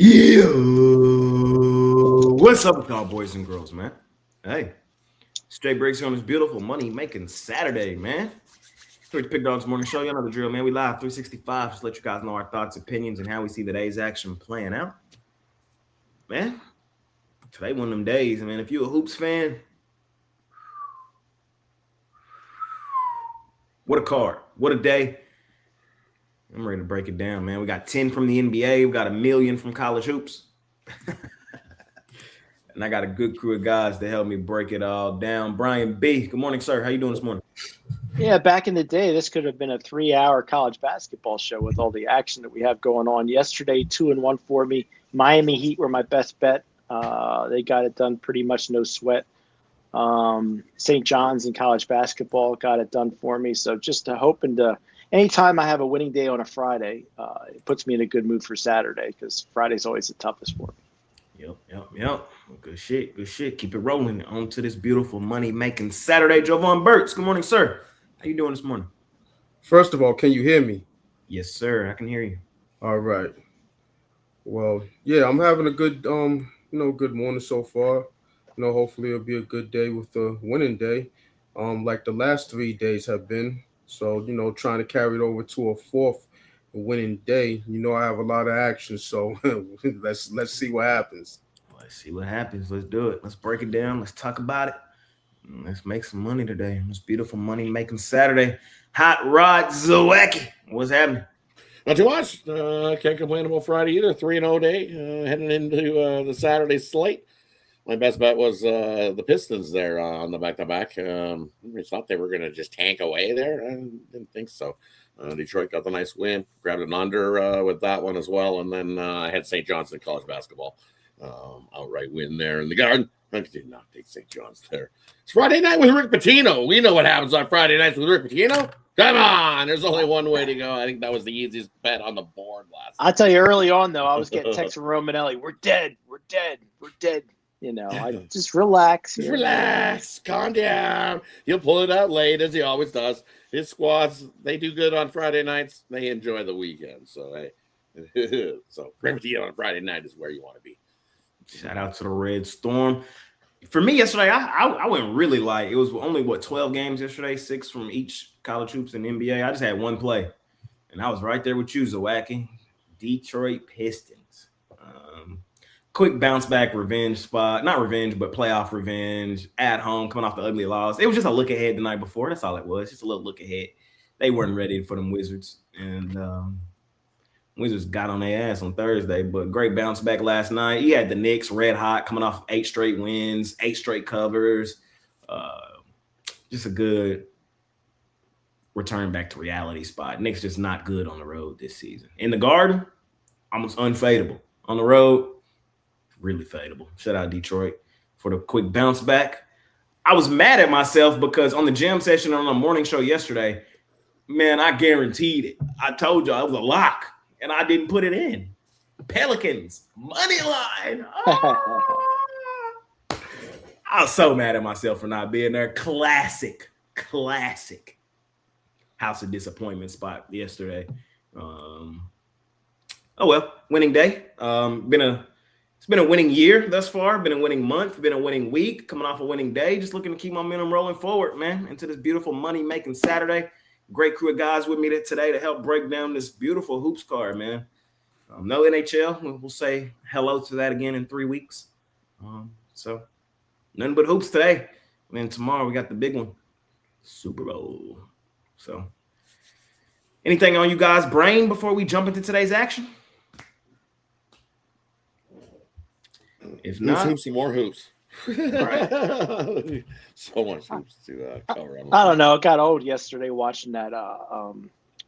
Yeah. What's up with y'all boys and girls, man? Hey, straight Briggs on this beautiful money making Saturday, man. Here at the Pick Dawgz Morning Show. You know the drill, man. We live 365. Just let you guys know our thoughts, opinions, and how we see the day's action playing out. Man, today one of them days, man. If you a hoops fan, what a card. What a day. I'm ready to break it down, man. We got 10 from the NBA. We got $1 million from college hoops. And I got a good crew of guys to help me break it all down. Brian B. Good morning, sir. How you doing this morning? Yeah, back in the day, this could have been a 3-hour college basketball show with all the action that we have going on. Yesterday, 2-1 for me. Miami Heat were my best bet. They got it done pretty much no sweat. St. John's in college basketball got it done for me. So just hoping to – anytime I have a winning day on a Friday, it puts me in a good mood for Saturday because Friday's always the toughest for me. Yep. Good shit. Keep it rolling on to this beautiful money-making Saturday. Jovan Burks, good morning, sir. How you doing this morning? First of all, can you hear me? Yes, sir. I can hear you. All right. Well, yeah, I'm having a good, good morning so far. Hopefully it'll be a good day with the winning day, like the last 3 days have been. So, trying to carry it over to a fourth winning day. I have a lot of action, so let's see what happens. Let's see what happens. Let's do it. Let's break it down. Let's talk about it. Let's make some money today on this beautiful money-making Saturday. Hot Rod Zawacki, what's happening? Not too much. Can't complain about Friday either. 3-0 day heading into the Saturday slate. My best bet was the Pistons there on the back-to-back. I thought they were going to just tank away there. I didn't think so. Detroit got the nice win, grabbed an under with that one as well, and then I had St. John's in college basketball. Outright win there in the Garden. I did not take St. John's there. It's Friday night with Rick Pitino. We know what happens on Friday nights with Rick Pitino. Come on. There's only one way to go. I think that was the easiest bet on the board last I'll tell you early on, though, I was getting texts from Romanelli. We're dead. I just relax. Just relax. Calm down. He'll pull it out late, as he always does. His squads, they do good on Friday nights. They enjoy the weekend. So, hey. So, Rick Pitino on Friday night is where you want to be. Shout out to the Red Storm. For me yesterday, I went really light. It was only, 12 games yesterday, 6 from each college hoops and NBA. I just had one play, and I was right there with you, Zawacki. Detroit Pistons. Quick bounce back revenge spot. Not revenge, but playoff revenge at home, coming off the ugly loss. It was just a look ahead the night before. That's all it was, just a little look ahead. They weren't ready for them Wizards, and Wizards got on their ass on Thursday, but great bounce back last night. You had the Knicks red hot, coming off 8 straight wins, 8 straight covers. Just a good return back to reality spot. Knicks just not good on the road this season. In the Garden, almost unfadable. On the road, really fadeable. Shout out Detroit for the quick bounce back. I was mad at myself because on the jam session on the morning show yesterday, man, I guaranteed it. I told y'all it was a lock. And I didn't put it in. Pelicans, money line. Oh. I was so mad at myself for not being there. Classic house of disappointment spot yesterday. Oh well, winning day. It's been a winning year thus far. Been a winning month. Been a winning week. Coming off a winning day. Just looking to keep momentum rolling forward, man, into this beautiful money-making Saturday. Great crew of guys with me today to help break down this beautiful hoops card, man. No NHL. We'll say hello to that again in 3 weeks. So nothing but hoops today. And then tomorrow we got the big one, Super Bowl. So anything on you guys' brain before we jump into today's action? If not, hoops and more hoops. Right. So much hoops to cover. I don't know. It got old yesterday watching that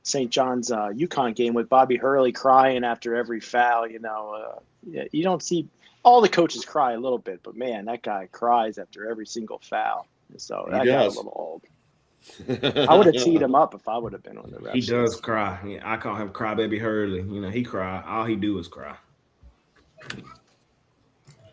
St. John's UConn game with Bobby Hurley crying after every foul. You don't see all the coaches cry a little bit, but man, that guy cries after every single foul. So that got a little old. I would have teed him up if I would have been on the refs. He does cry. Yeah, I call him Crybaby Hurley. He cry. All he do is cry.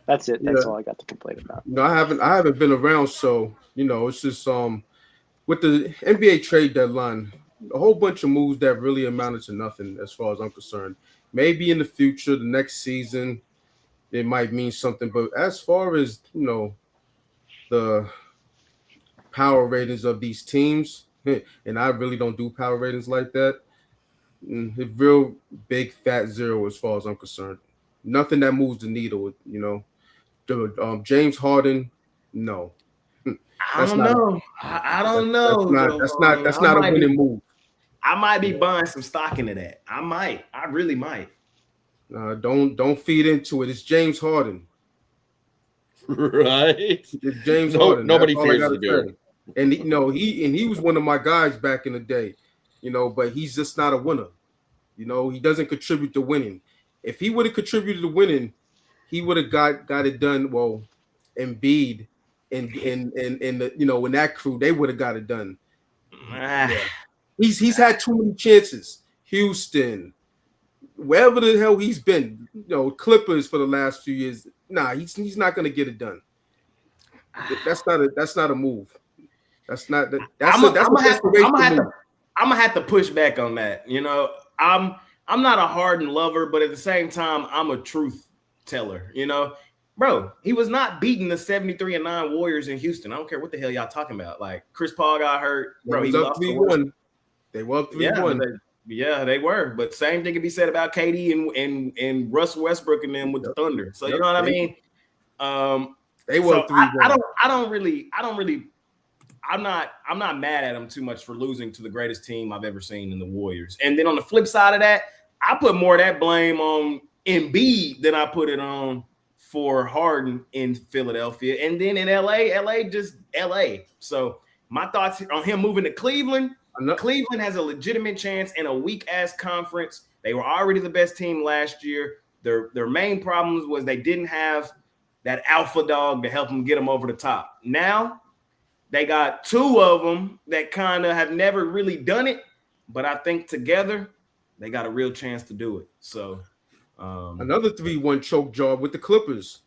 That's it. That's all I got to complain about. No, I haven't been around, so it's just with the NBA trade deadline, a whole bunch of moves that really amounted to nothing as far as I'm concerned. maybe in the future, the next season, it might mean something. But as far as the power ratings of these teams, and I really don't do power ratings like that. A real big fat zero as far as I'm concerned. Nothing that moves the needle. James Harden, no. I don't know. I don't know. That's not a winning move. I might be buying some stock into that. I might. I really might. Don't feed into it. It's James Harden. Right. It's James Harden. Nobody fears the beard. And he was one of my guys back in the day, but he's just not a winner. He doesn't contribute to winning. If he would have contributed to winning, he would have got it done. Well, Embiid and the in that crew, they would have got it done. Yeah. He's had too many chances. Houston, wherever the hell he's been, Clippers for the last few years. Nah, he's not gonna get it done. That's not a move. That's not. I'm gonna have to push back on that. I'm not a Harden lover, but at the same time, I'm a truth teller. Bro, he was not beating the 73-9 Warriors in Houston. I don't care what the hell y'all talking about. Like Chris Paul got hurt, bro. He lost 3-1. They were up 3-1. Yeah, they were. But same thing can be said about KD and Russell Westbrook and them with the Thunder. So you know what I mean? They were 3-1. I'm not mad at them too much for losing to the greatest team I've ever seen in the Warriors. And then on the flip side of that, I put more of that blame on Embiid than I put it on for Harden in Philadelphia. And then in LA just LA. So my thoughts on him moving to Cleveland. Cleveland has a legitimate chance in a weak-ass conference. They were already the best team last year. Their main problems was they didn't have that alpha dog to help them get them over the top. Now they got two of them that kind of have never really done it, but I think together they got a real chance to do it. So another 3-1 choke job with the Clippers,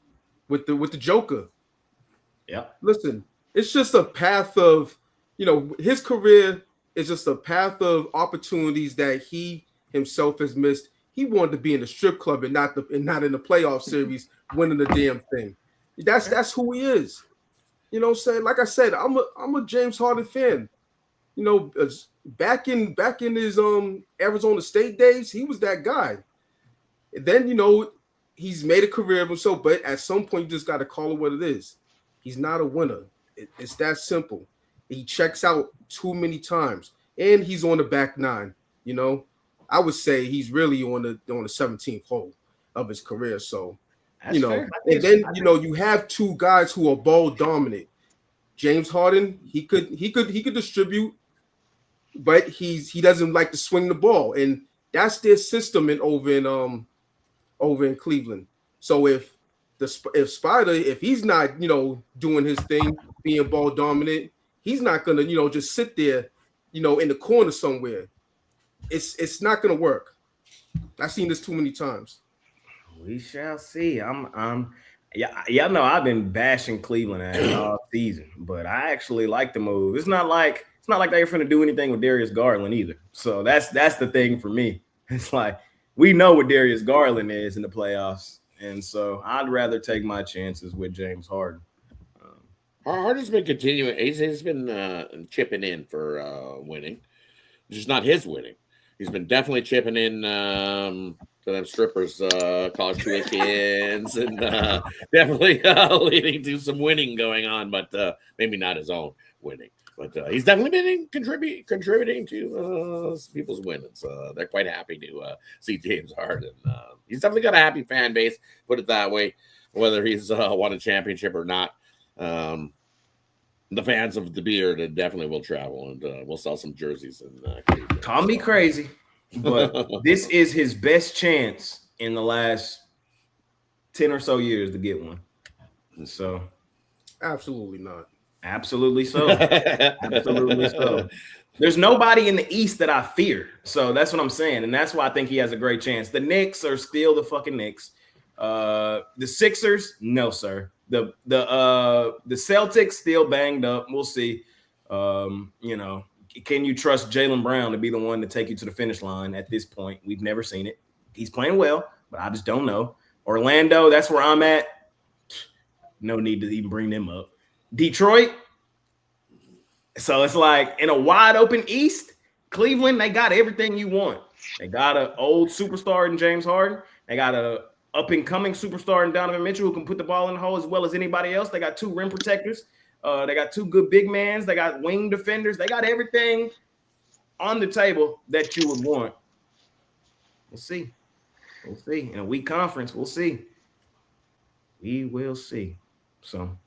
with the Joker. Yeah. Listen, it's just a path of, his career is just a path of opportunities that he himself has missed. He wanted to be in the strip club and not in the playoff series, winning the damn thing. That's who he is. You know what I'm saying? Like I said, I'm a James Harden fan. Back in his Arizona State days, he was that guy. And then he's made a career of himself, but at some point you just got to call it what it is. He's not a winner. It's that simple. He checks out too many times, and he's on the back nine. I would say he's really on the 17th hole of his career. So, fair. And then you have two guys who are ball dominant. James Harden, he could distribute, but he doesn't like to swing the ball, and that's their system over in Cleveland. So if Spider, if he's not doing his thing, being ball dominant, he's not gonna just sit there in the corner somewhere. It's not gonna work. I've seen this too many times. We shall see. Y'all know I've been bashing Cleveland all season, but I actually like the move. It's not like they're finna do anything with Darius Garland either. So that's the thing for me. It's like we know what Darius Garland is in the playoffs, and so I'd rather take my chances with James Harden. Harden's been continuing. He's been chipping in for winning. It's just not his winning. He's been definitely chipping in to them strippers' college tuitions and definitely leading to some winning going on, but maybe not his own winning. But he's definitely been contributing to people's winning. So they're quite happy to see James Harden. He's definitely got a happy fan base, put it that way, whether he's won a championship or not. The fans of the beard definitely will travel, and we'll sell some jerseys. And call me crazy, but this is his best chance in the last 10 or so years to get one. And so, absolutely not. Absolutely so. Absolutely so. There's nobody in the East that I fear. So that's what I'm saying, and that's why I think he has a great chance. The Knicks are still the fucking Knicks. The Sixers, no, sir. The Celtics still banged up. We'll see. Can you trust Jaylen Brown to be the one to take you to the finish line at this point? We've never seen it. He's playing well, but I just don't know. Orlando, that's where I'm at. No need to even bring them up. Detroit. So it's like in a wide open East, Cleveland, they got everything you want. They got an old superstar in James Harden. They got a up-and-coming superstar in Donovan Mitchell who can put the ball in the hole as well as anybody else. They got 2 rim protectors. They got 2 good big mans. They got wing defenders. They got everything on the table that you would want. We'll see. We'll see. In a weak conference, we'll see. We will see. So,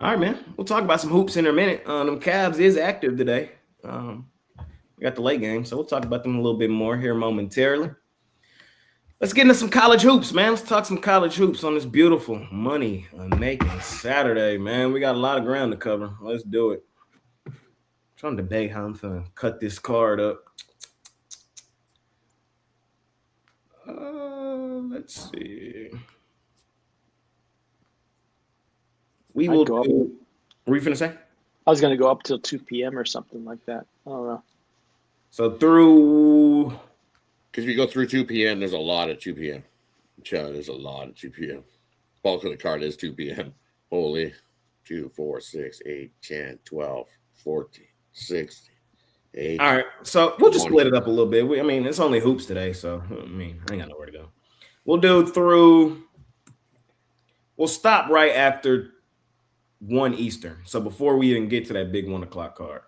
all right, man. We'll talk about some hoops in a minute. Them Cavs is active today. We got the late game, so we'll talk about them a little bit more here momentarily. Let's get into some college hoops, man. Let's talk some college hoops on this beautiful money-making Saturday, man. We got a lot of ground to cover. Let's do it. I'm trying to debate how I'm going to cut this card up. Let's see. We will do. What were you finna say? I was going to go up till 2 p.m. or something like that. I don't know. So through. Because if you go through 2 p.m., there's a lot at 2 p.m. There's a lot at 2 p.m. Bulk of the card is 2 p.m. Holy. 2, 4, 6, 8, 10, 12, 14, 16, 8. All right. So we'll just split it up a little bit. I mean, it's only hoops today. So, I mean, I ain't got nowhere to go. We'll do through. We'll stop right after 1 Eastern. So before we even get to that big 1 o'clock card.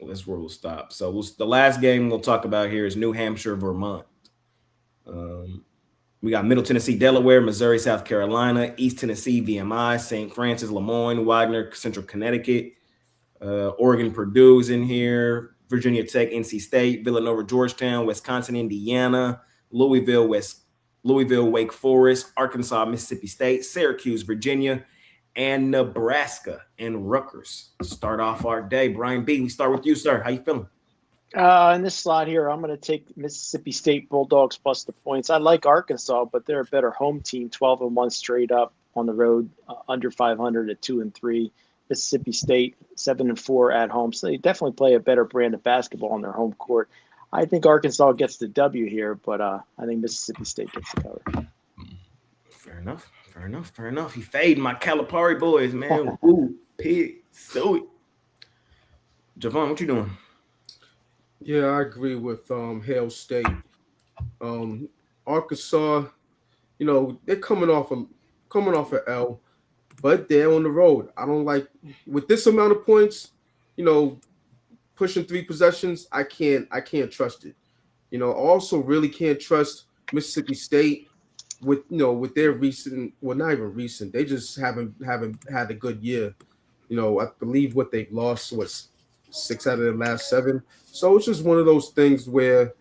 That's where we'll stop. So the last game we'll talk about here is New Hampshire, Vermont. We got Middle Tennessee, Delaware, Missouri, South Carolina, East Tennessee, VMI, St. Francis, Lemoyne, Wagner, Central Connecticut, Oregon, Purdue's in here, Virginia Tech, NC State, Villanova, Georgetown, Wisconsin, Indiana, Louisville, Wake Forest, Arkansas, Mississippi State, Syracuse, Virginia, and Nebraska and Rutgers. Start off our day. Brian B., we start with you, sir. How you feeling? In this slot here, I'm going to take Mississippi State Bulldogs plus the points. I like Arkansas, but they're a better home team, 12-1 straight up on the road, under 500 at 2-3. Mississippi State 7-4 at home, so they definitely play a better brand of basketball on their home court. I think Arkansas gets the W here, but I think Mississippi State gets the cover. Fair enough. He fading my Calipari boys, man. Ooh, pig, so Javon, what you doing? Yeah, I agree with Hail State. Arkansas, they're coming off an L, but they're on the road. I don't like with this amount of points, pushing 3 possessions. I can't trust it. I also really can't trust Mississippi State with their recent, well, not even recent. They just haven't had a good year. I believe what they've lost was 6 out of their last 7. So it's just one of those things where,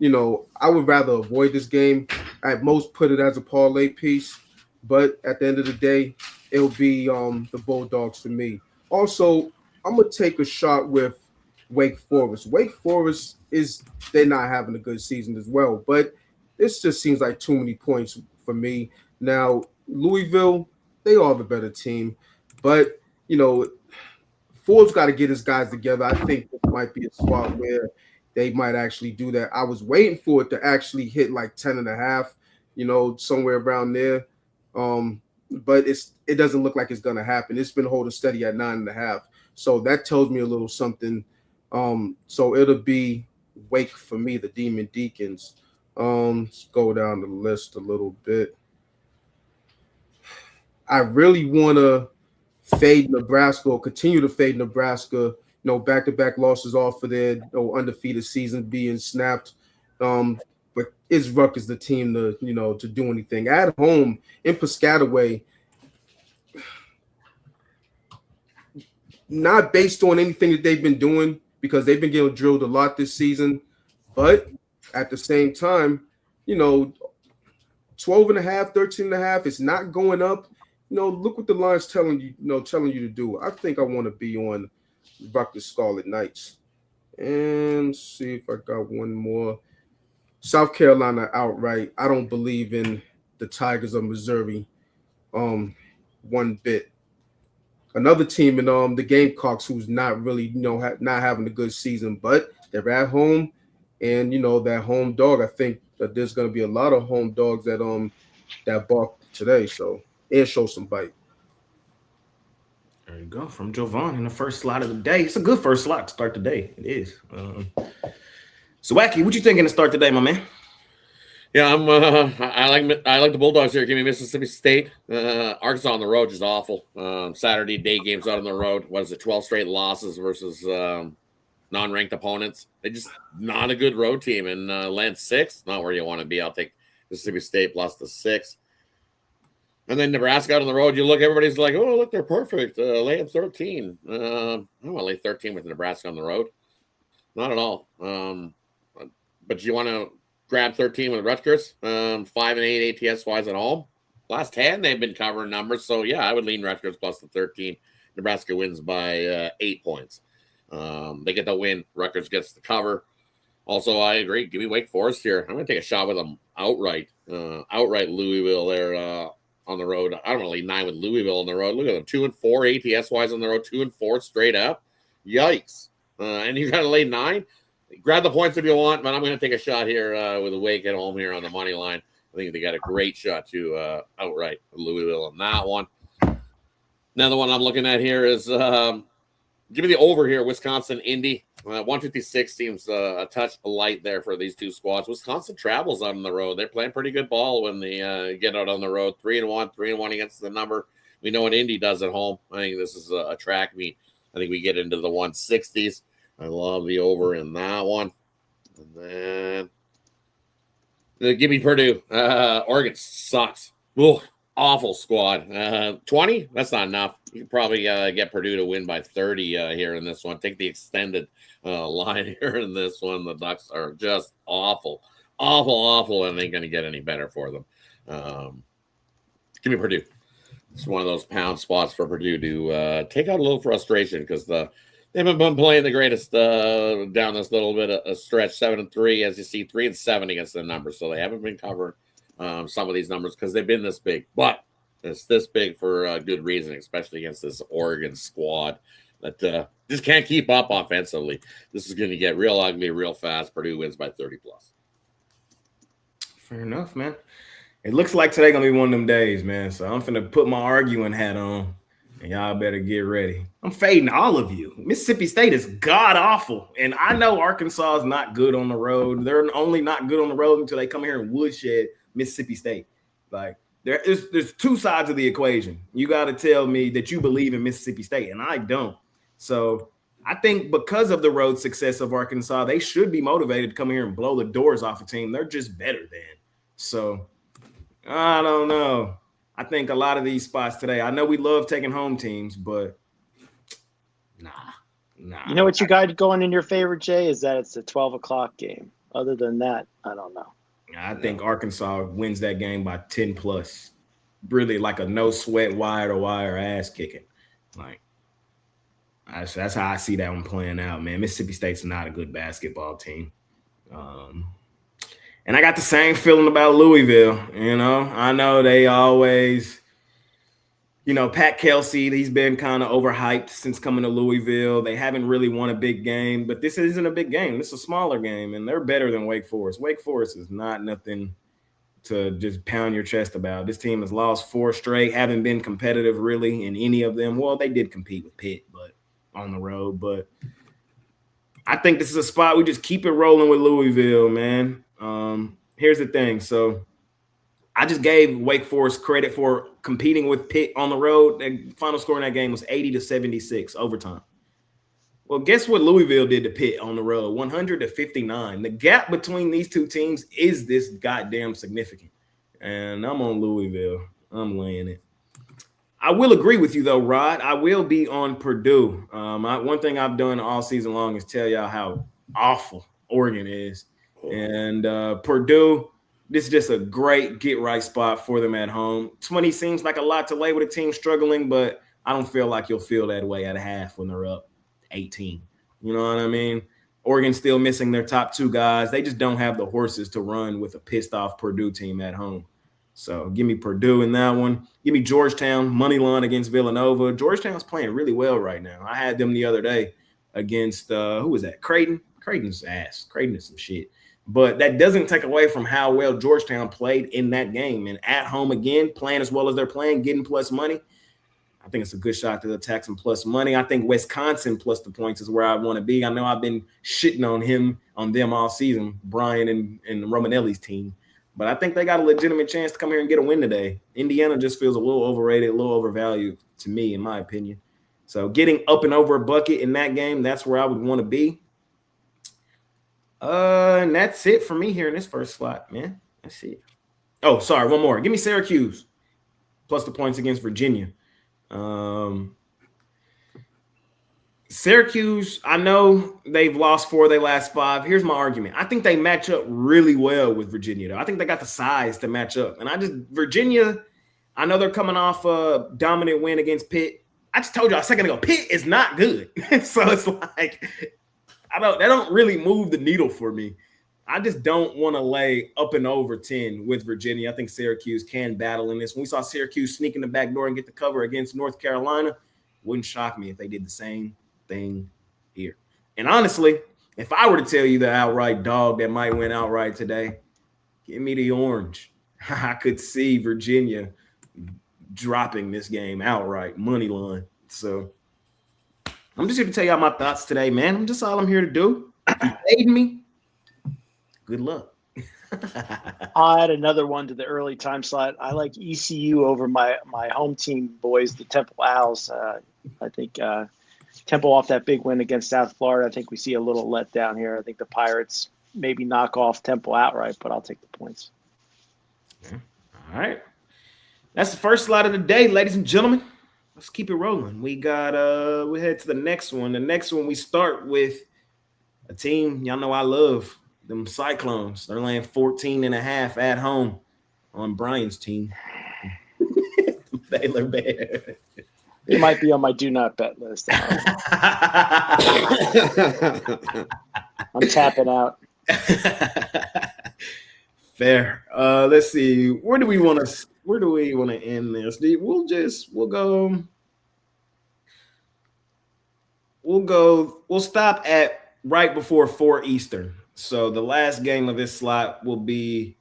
I would rather avoid this game. I at most put it as a parlay piece, but at the end of the day, it'll be the Bulldogs for me. Also, I'm gonna take a shot with Wake Forest. Wake Forest they're not having a good season as well, but this just seems like too many points for me. Now, Louisville, they are the better team, but Ford's got to get his guys together. I think this might be a spot where they might actually do that. I was waiting for it to actually hit like 10.5, somewhere around there. But it doesn't look like it's gonna happen. It's been holding steady at 9.5. So that tells me a little something. So it'll be Wake for me, the Demon Deacons. Let's go down the list a little bit. I really want to fade Nebraska or continue to fade Nebraska. Back-to-back losses off of their undefeated season being snapped. But is Rutgers the team to do anything at home in Piscataway? Not based on anything that they've been doing, because they've been getting drilled a lot this season. But at the same time, 12.5, 13.5, it's not going up. Look what the line's telling you to do. I think I want to be on Rutgers Scarlet Knights. And see if I got one more. South Carolina outright. I don't believe in the Tigers of Missouri one bit. Another team in the Gamecocks who's not really, not having a good season, but they're at home, and that home dog, I think that there's going to be a lot of home dogs that bark today. So and show some bite. There you go, from Jovan in the first slot of the day. It's a good first slot to start the day. It is. So, Wacky, what you thinking to start the day, my man? Yeah, I like the Bulldogs here. Give me Mississippi State. Arkansas on the road is awful. Saturday day games out on the road. What is it? 12 straight losses versus non-ranked opponents. They just not a good road team. And land 6, not where you want to be. I'll take Mississippi State plus the 6. And then Nebraska out on the road. You look, everybody's like, oh, look, they're perfect. Land 13. I don't want to lay 13 with Nebraska on the road. Not at all. But you want to grab 13 with Rutgers, 5 and 8 ATS wise at home. Last 10, they've been covering numbers. So, yeah, I would lean Rutgers plus the 13. Nebraska wins by 8 points. They get the win. Rutgers gets the cover. Also, I agree. Give me Wake Forest here. I'm going to take a shot with them outright. Outright Louisville there on the road. I don't want to lean 9 with Louisville on the road. Look at them. 2 and 4 ATS wise on the road. 2 and 4 straight up. Yikes. And you got to lay 9. Grab the points if you want, but I'm going to take a shot here with a Wake at home here on the money line. I think they got a great shot to outright Louisville on that one. Another one I'm looking at here is give me the over here, Wisconsin Indy. 156 seems a touch light there for these two squads. Wisconsin travels out on the road. They're playing pretty good ball when they get out on the road. 3-1 against the number. We know what Indy does at home. I think this is a track meet. I think we get into the 160s. I love the over in that one. And then give me Purdue. Oregon sucks. Ooh, awful squad. 20? That's not enough. You can probably get Purdue to win by 30 here in this one. Take the extended line here in this one. The Ducks are just awful, and they ain't going to get any better for them. Give me Purdue. It's one of those pound spots for Purdue to take out a little frustration because they haven't been playing the greatest down this little bit of stretch. 7-3, as you see, 3-7 against the numbers. So they haven't been covering some of these numbers because they've been this big. But it's this big for a good reason, especially against this Oregon squad that just can't keep up offensively. This is going to get real ugly real fast. Purdue wins by 30+. Fair enough, man. It looks like today going to be one of them days, man. So I'm finna put my arguing hat on. And y'all better get ready. I'm fading all of you. Mississippi State is god-awful. And I know Arkansas is not good on the road. They're only not good on the road until they come here and woodshed Mississippi State. Like, there's two sides of the equation. You got to tell me that you believe in Mississippi State, and I don't. So I think because of the road success of Arkansas, they should be motivated to come here and blow the doors off a team they're just better than. So I don't know. I think a lot of these spots today, I know we love taking home teams, but nah. You know what you got going in your favor, Jay, is that it's a 12 o'clock game. Other than that, I don't know. I think Arkansas wins that game by 10+. Really like a no sweat, wire-to-wire ass kicking. Like, that's how I see that one playing out, man. Mississippi State's not a good basketball team. And I got the same feeling about Louisville. You know, I know they always, Pat Kelsey, he's been kind of overhyped since coming to Louisville. They haven't really won a big game, but this isn't a big game. This is a smaller game, and they're better than Wake Forest. Wake Forest is not nothing to just pound your chest about. This team has lost 4 straight, haven't been competitive really in any of them. Well, they did compete with Pitt, but on the road. But I think this is a spot we just keep it rolling with Louisville, man. Here's the thing. So I just gave Wake Forest credit for competing with Pitt on the road. The final score in that game was 80-76 overtime. Well, guess what Louisville did to Pitt on the road? 100-59. The gap between these two teams is this goddamn significant. And I'm on Louisville. I'm laying it. I will agree with you, though, Rod. I will be on Purdue. One thing I've done all season long is tell y'all how awful Oregon is. And Purdue, this is just a great get-right spot for them at home. 20 seems like a lot to lay with a team struggling, but I don't feel like you'll feel that way at a half when they're up 18. You know what I mean? Oregon's still missing their top 2 guys. They just don't have the horses to run with a pissed-off Purdue team at home. So give me Purdue in that one. Give me Georgetown, money line against Villanova. Georgetown's playing really well right now. I had them the other day against, who was that? Creighton? Creighton's ass. Creighton is some shit. But that doesn't take away from how well Georgetown played in that game. And at home again, playing as well as they're playing, getting plus money. I think it's a good shot to attack some plus money. I think Wisconsin plus the points is where I want to be. I know I've been shitting on them all season, Brian and Romanelli's team. But I think they got a legitimate chance to come here and get a win today. Indiana just feels a little overrated, a little overvalued to me, in my opinion. So getting up and over a bucket in that game, that's where I would want to be. And that's it for me here in this first slot, man. That's it. Oh, sorry, one more. Give me Syracuse plus the points against Virginia. Syracuse, I know they've lost 4 of their last 5. Here's my argument. I think they match up really well with Virginia, though. I think they got the size to match up. And Virginia, I know they're coming off a dominant win against Pitt. I just told you a second ago, Pitt is not good. So it's like, they don't really move the needle for me. I just don't want to lay up and over 10 with Virginia. I think Syracuse can battle in this. When we saw Syracuse sneak in the back door and get the cover against North Carolina, wouldn't shock me if they did the same thing here. And honestly, if I were to tell you the outright dog that might win outright today, give me the orange. I could see Virginia dropping this game outright, money line. So I'm just here to tell y'all my thoughts today, man. I'm just all I'm here to do. If you paid me, good luck. I'll add another one to the early time slot. I like ECU over my home team boys, the Temple Owls. I think Temple off that big win against South Florida. I think we see a little letdown here. I think the Pirates maybe knock off Temple outright, but I'll take the points. All right. That's the first slot of the day, ladies and gentlemen. Let's keep it rolling. We head to the next one. The next one we start with a team y'all know I love, them Cyclones. They're laying 14.5 at home on Brian's team. Baylor Bear. It might be on my do not bet list. I'm tapping out. Fair. Let's see. Where do we want to end this? We'll stop at right before 4 Eastern. So the last game of this slot will be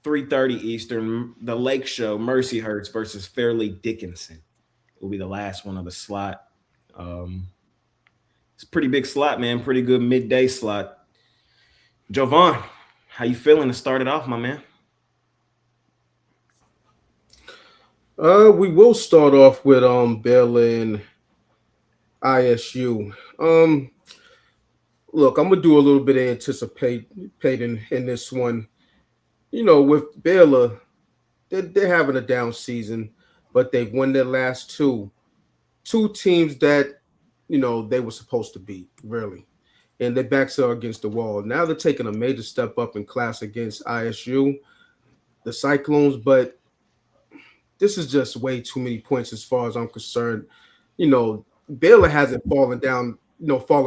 3:30 Eastern. The Lake Show, Mercyhurst versus Fairleigh Dickinson will be the last one of the slot. It's a pretty big slot, man. Pretty good midday slot. Jovan, how you feeling to start it off, my man? We will start off with Baylor and ISU. Look, I'm gonna do a little bit of anticipating in this one. You know, with Baylor, they're having a down season, but they've won their last two teams that, you know, they were supposed to beat, really. And their backs are against the wall. Now they're taking a major step up in class against ISU, the Cyclones, but this is just way too many points as far as I'm concerned. You know, Baylor hasn't fallen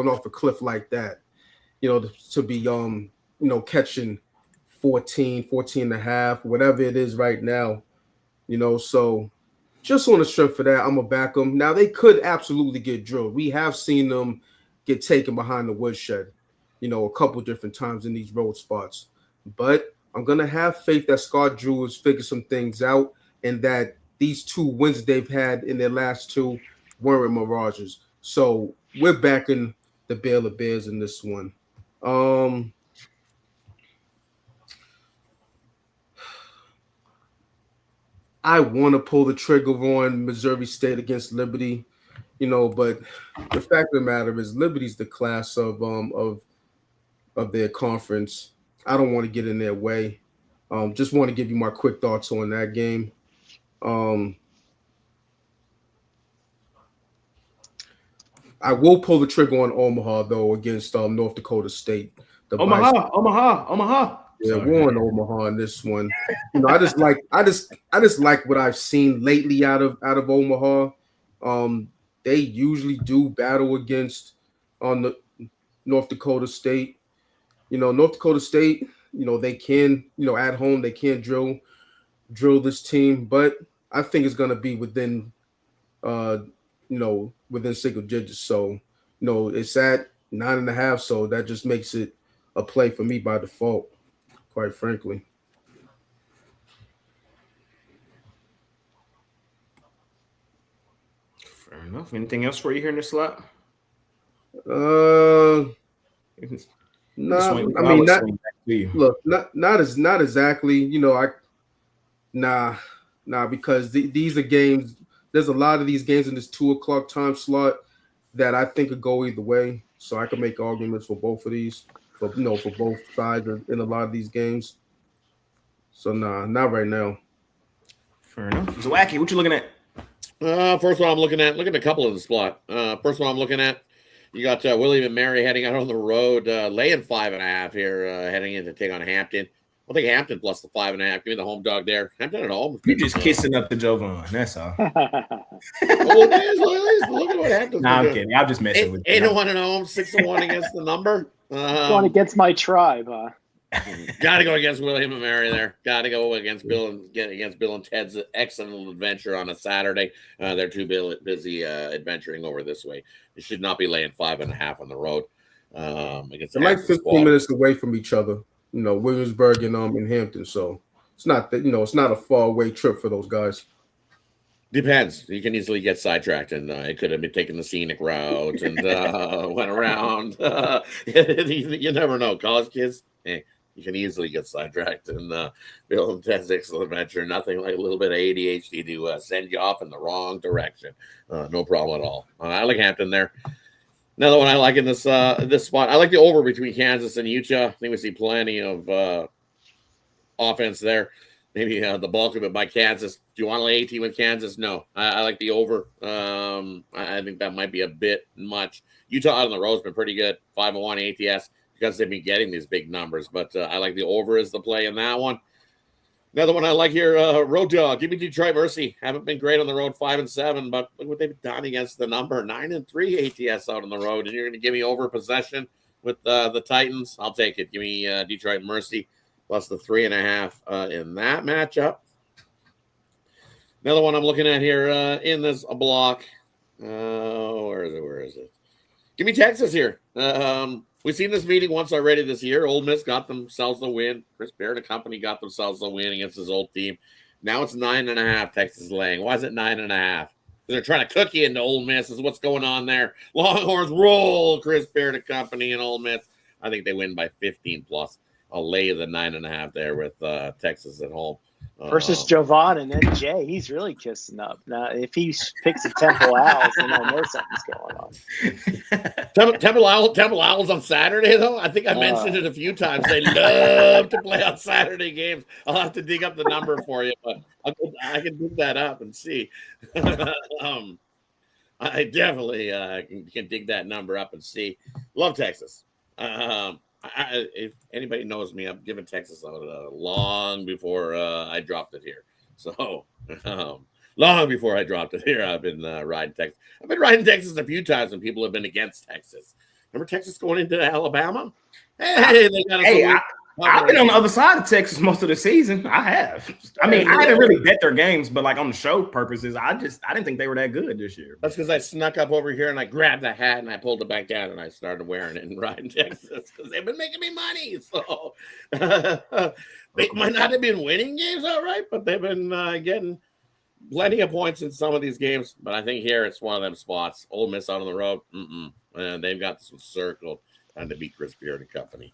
off a cliff like that, you know, to be, catching 14 and a half, whatever it is right now, you know, so just on the strength for that, I'm going to back them. Now, they could absolutely get drilled. We have seen them get taken behind the woodshed, you know, a couple different times in these road spots. But I'm going to have faith that Scott Drew has figured some things out and that these 2 wins they've had in their last 2 weren't mirages. So we're backing the Baylor Bears in this one. I want to pull the trigger on Missouri State against Liberty, you know, but the fact of the matter is Liberty's the class of their conference. I don't want to get in their way. Just want to give you my quick thoughts on that game. I will pull the trigger on Omaha though against North Dakota State. Omaha. Yeah, we're on Omaha in this one. You know, I just like what I've seen lately out of Omaha. They usually do battle against the North Dakota State. You know, North Dakota State, you know, they can, you know, at home they can drill this team, but I think it's gonna be within within single digits. So, you know, it's at 9.5, so that just makes it a play for me by default, quite frankly. Fair enough. Anything else for you here in this slot? No, I mean, not look, not exactly. You know, because these are games. There's a lot of these games in this 2 o'clock time slot that I think could go either way. So I can make arguments for both of these, for both sides in a lot of these games. So not right now. Fair enough. Zwacky, what you looking at? First one I'm looking at a couple in the spot. First one I'm looking at, you got William and Mary heading out on the road, laying 5.5 here, heading in to take on Hampton. I'll take Hampton plus the 5.5. Give me the home dog there. Hampton at home. You're just kissing up to Jovan. That's all. Look at what Hampton's I'm kidding. I'm just messing with you. 8-1 at home, 6-1 against the number. Going against my tribe, huh? Got to go against William and Mary there. Got to go against Bill and Ted's excellent adventure on a Saturday. They're too busy adventuring over this way. They should not be laying 5.5 on the road. They're like 15 minutes away from each other. You know, Williamsburg and Hampton. So it's not that it's not a far away trip for those guys. Depends. You can easily get sidetracked, and it could have been taking the scenic route and went around. You never know. College kids, you can easily get sidetracked. And Bill and Ted's excellent adventure. Nothing like a little bit of ADHD to send you off in the wrong direction. No problem at all. I like Hampton there. Another one I like in this spot. I like the over between Kansas and Utah. I think we see plenty of offense there. Maybe the bulk of it by Kansas. Do you want to lay 18 with Kansas? No. I like the over. I think that might be a bit much. Utah out on the road has been pretty good. 5-1 ATS because they've been getting these big numbers. But I like the over as the play in that one. Another one I like here, road dog. Give me Detroit Mercy. Haven't been great on the road, 5-7, but look what they've done against the number, 9-3 ATS out on the road. And you're going to give me over possession with the Titans. I'll take it. Give me Detroit Mercy plus the 3.5 in that matchup. Another one I'm looking at here in this block. Where is it? Give me Texas here. We've seen this meeting once already this year. Ole Miss got themselves the win. Chris Barrett and company got themselves the win against his old team. Now it's 9.5 Texas laying. Why is it 9.5? They're trying to cook you into Ole Miss is what's going on there. Longhorns roll Chris Barrett and company and Ole Miss. I think they win by 15 plus. I'll lay the 9.5 there with Texas at home. Versus Jovan and then Jay. He's really kissing up. Now, if he picks the Temple Owls, then I know something's going on. Temple Owls on Saturday, though? I think I mentioned it a few times. They love to play on Saturday games. I'll have to dig up the number for you, but I can dig that up and see. I definitely can dig that number up and see. Love Texas. If anybody knows me, I've given Texas long before I dropped it here. So long before I dropped it here, I've been riding Texas. I've been riding Texas a few times when people have been against Texas. Remember Texas going into Alabama? Hey, they got us. I've been on the other side of Texas most of the season. I have. I mean, I haven't really bet their games, but like on the show purposes, I didn't think they were that good this year. That's because I snuck up over here and I grabbed the hat and I pulled it back down and I started wearing it and riding Texas because they've been making me money. So they might not have been winning games outright, but they've been getting plenty of points in some of these games. But I think here it's one of them spots. Ole Miss out on the road. They've got this one circled trying to beat Chris Beard and company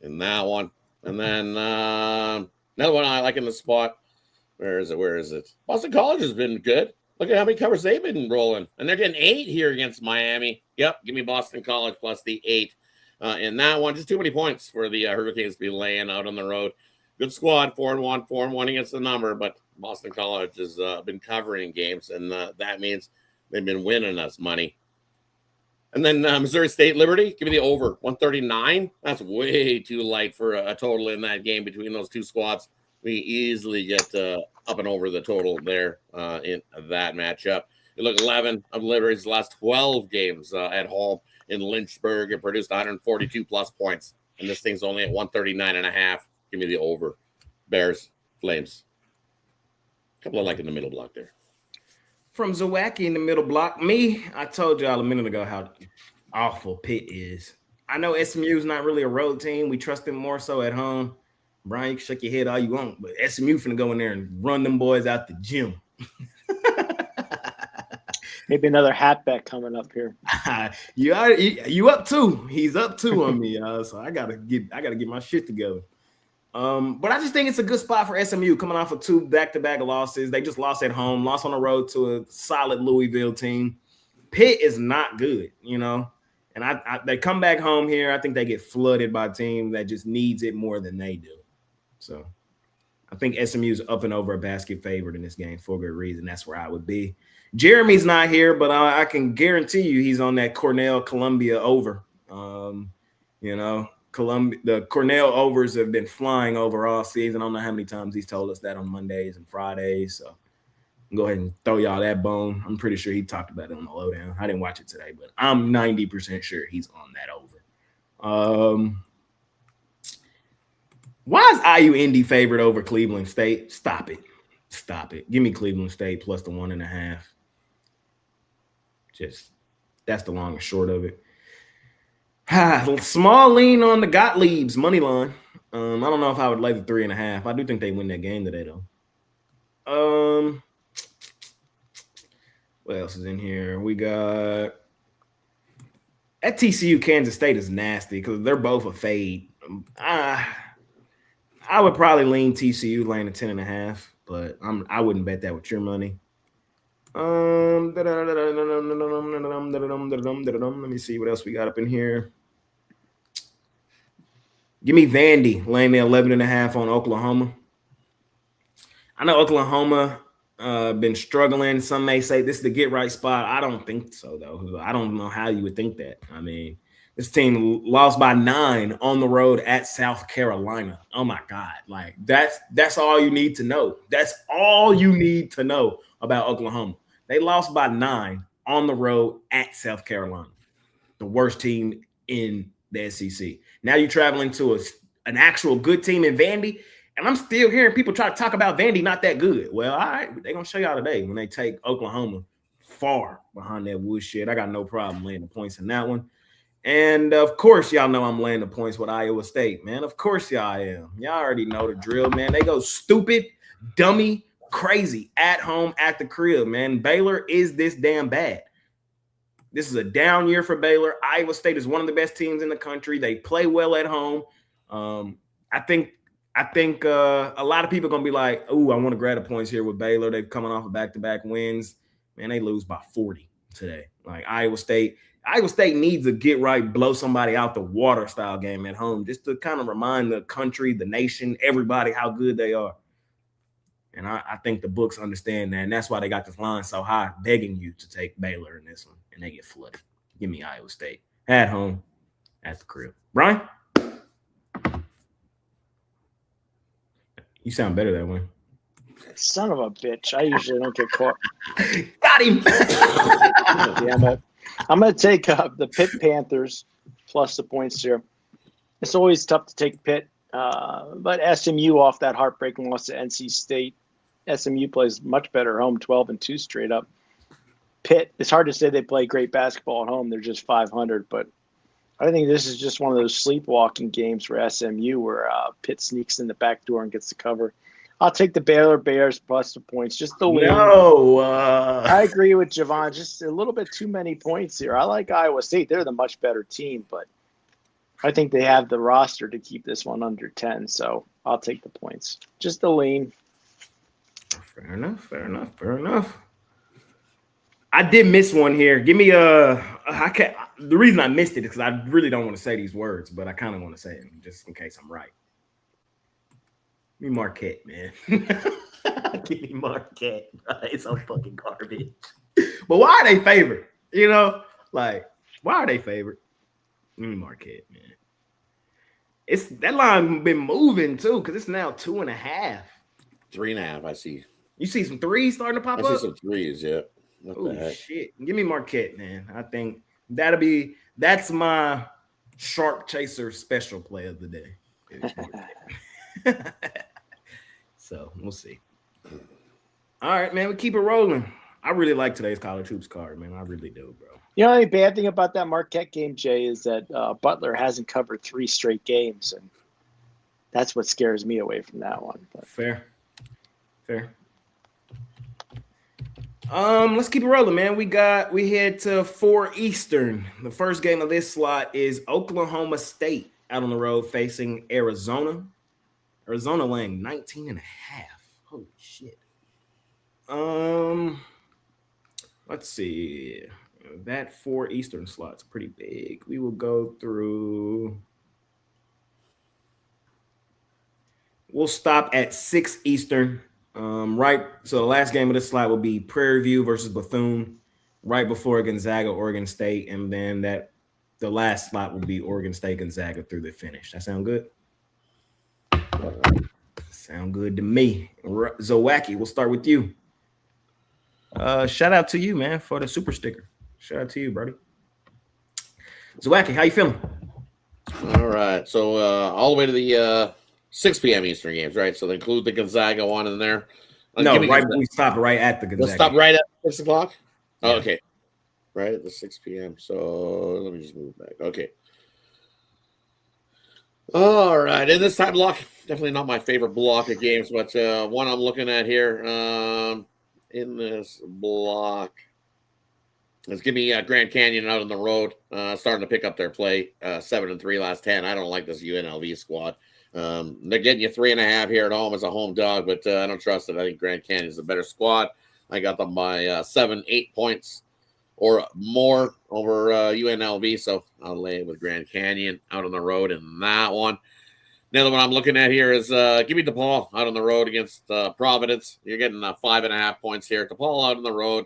in that one. And then another one I like in the spot. Where is it? Boston College has been good. Look at how many covers they've been rolling. And they're getting 8 here against Miami. Yep, give me Boston College plus the 8 in that one. Just too many points for the Hurricanes to be laying out on the road. Good squad, 4-1 against the number. But Boston College has been covering games, and that means they've been winning us money. And then Missouri State Liberty, give me the over, 139. That's way too light for a total in that game between those two squads. We easily get up and over the total there in that matchup. You look 11 of Liberty's last 12 games at home in Lynchburg and produced 142 plus points. And this thing's only at 139.5. Give me the over. Bears, Flames. A couple of like in the middle block there. From Zwacky in the middle block. Me, I told y'all a minute ago how awful Pitt is. I know SMU is not really a road team. We trust them more so at home. Brian, you can shake your head all you want, but SMU finna go in there and run them boys out the gym. Maybe another hat bet coming up here. you up two. He's up two on me, so I gotta get my shit together. But I just think it's a good spot for SMU coming off of 2 back-to-back losses. They just lost at home, lost on the road to a solid Louisville team. Pitt is not good, and they come back home here. I think they get flooded by a team that just needs it more than they do. So I think SMU's up and over a basket favorite in this game for a good reason. That's where I would be. Jeremy's not here, but I can guarantee you he's on that Cornell-Columbia over. The Cornell overs have been flying over all season. I don't know how many times he's told us that on Mondays and Fridays. So go ahead and throw y'all that bone. I'm pretty sure he talked about it on the lowdown. I didn't watch it today, but I'm 90% sure he's on that over. Why is IU Indy favored over Cleveland State? Stop it. Give me Cleveland State plus the 1.5. That's the long and short of it. Small lean on the Gottlieb's money line. I don't know if I would lay the 3.5. I do think they win that game today, though. What else is in here? We got at TCU, Kansas State is nasty because they're both a fade. I would probably lean TCU laying a 10.5, but I wouldn't bet that with your money. Let me see what else we got up in here. Give me Vandy laying the 11.5 on Oklahoma. I know Oklahoma been struggling. Some may say this is the get right spot. I don't think so, though. I don't know how you would think that. I mean, this team lost by 9 on the road at South Carolina. Oh my God. Like that's all you need to know. That's all you need to know about Oklahoma. They lost by 9 on the road at South Carolina, the worst team in the SEC. Now you're traveling to an actual good team in Vandy, and I'm still hearing people try to talk about Vandy not that good. Well, all right, they're going to show y'all today when they take Oklahoma far behind that woodshed. I got no problem laying the points in that one. And, of course, y'all know I'm laying the points with Iowa State, man. Of course y'all am. Y'all already know the drill, man. They go stupid, dummy, crazy at home at the crib, man. Baylor is this damn bad. This is a down year for Baylor. Iowa State is one of the best teams in the country. They play well at home. I think a lot of people are going to be like, ooh, I want to grab the points here with Baylor. They're coming off of back-to-back wins. Man, they lose by 40 today. Like Iowa State needs a get right, blow somebody out the water style game at home just to kind of remind the country, the nation, everybody how good they are. And I think the books understand that, and that's why they got this line so high, begging you to take Baylor in this one, and they get flooded. Give me Iowa State at home, at the crib. Brian? You sound better that way. Son of a bitch. I usually don't get caught. Got him. Damn it. I'm going to take the Pitt Panthers plus the points here. It's always tough to take Pitt, but SMU off that heartbreaking loss to NC State. SMU plays much better at home, 12-2 straight up. Pitt, it's hard to say they play great basketball at home. They're just 500, but I think this is just one of those sleepwalking games for SMU where Pitt sneaks in the back door and gets the cover. I'll take the Baylor Bears plus the points, just the win. No. I agree with Javon. Just a little bit too many points here. I like Iowa State. They're the much better team, but I think they have the roster to keep this one under 10, so I'll take the points. Just the lean. Fair enough. I did miss one here. Give me the reason I missed it is because I really don't want to say these words, but I kind of want to say them just in case I'm right. Give me Marquette, man. Give me Marquette. It's so fucking garbage. But why are they favored? Why are they favored? Give me Marquette, man. It's that line been moving too because it's now 2.5. 3.5, I see. You see some threes starting to pop up? I see some threes, yeah. Oh, shit. Give me Marquette, man. I think that's my shark chaser special play of the day. So we'll see. All right, man. We keep it rolling. I really like today's college hoops card, man. I really do, bro. You know, the bad thing about that Marquette game, Jay, is that Butler hasn't covered 3 straight games, and that's what scares me away from that one. But. Fair. Let's keep it rolling, man. We head to 4 Eastern. The first game of this slot is Oklahoma State out on the road facing Arizona. Arizona laying 19.5. Holy shit. Let's see. That 4 Eastern slot's pretty big. We will go through. We'll stop at 6 Eastern. Right. So the last game of this slot will be Prairie View versus Bethune, right before Gonzaga, Oregon State, and then the last slot will be Oregon State, Gonzaga through the finish. That sound good? Sound good to me. Zowacki, we'll start with you. Shout out to you, man, for the super sticker. Shout out to you, buddy. Zowacki, how you feeling? All right. So all the way to the 6 p.m. Eastern games, right? So they include the Gonzaga one in there. No, right. We stopped right at the Gonzaga. Let's stop right at 6 o'clock? Yeah. Oh, okay. Right at the 6 p.m. So let me just move back. Okay. All right. In this time block, definitely not my favorite block of games, but one I'm looking at here in this block is give me Grand Canyon out on the road, starting to pick up their play, 7-3 last 10. I don't like this UNLV squad. They're getting you 3.5 here at home as a home dog, but I don't trust it. I think Grand Canyon is a better squad. I got them by 7-8 points or more over UNLV, so I'll lay it with Grand Canyon out on the road in that one. The other one I'm looking at here is give me DePaul out on the road against Providence. You're getting 5.5 points here. DePaul out on the road,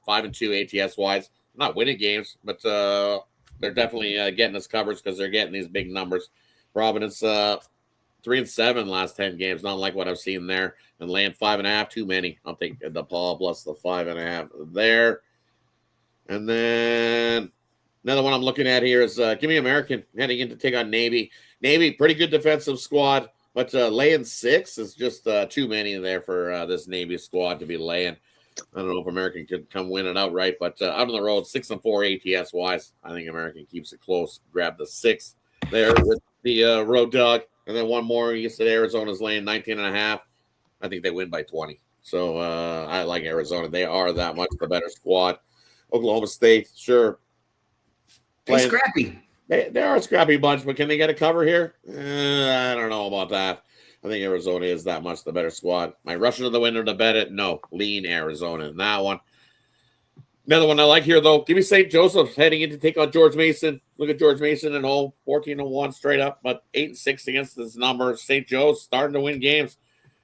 5-2 ATS-wise. Not winning games, but they're definitely getting us coverage because they're getting these big numbers. Providence 3-7 last 10 games. Not like what I've seen there. And laying 5.5, too many. I'll take DePaul plus the 5.5 there. And then another one I'm looking at here is give me American heading in to take on Navy. Navy, pretty good defensive squad, but laying 6 is just too many in there for this Navy squad to be laying. I don't know if American could come win it outright, but out on the road, 6-4 ATS-wise. I think American keeps it close. Grab the 6 there with the road dog. And then one more. You said Arizona's laying 19.5. I think they win by 20. So I like Arizona. They are that much the better squad. Oklahoma State, sure. They're scrappy. They are a scrappy bunch, but can they get a cover here? I don't know about that. I think Arizona is that much the better squad. My Russian of the winner to bet it? No. Lean Arizona in that one. Another one I like here, though. Give me St. Joseph heading in to take on George Mason. Look at George Mason at home. 14-1 straight up, but 8-6 against this number. St. Joe's starting to win games.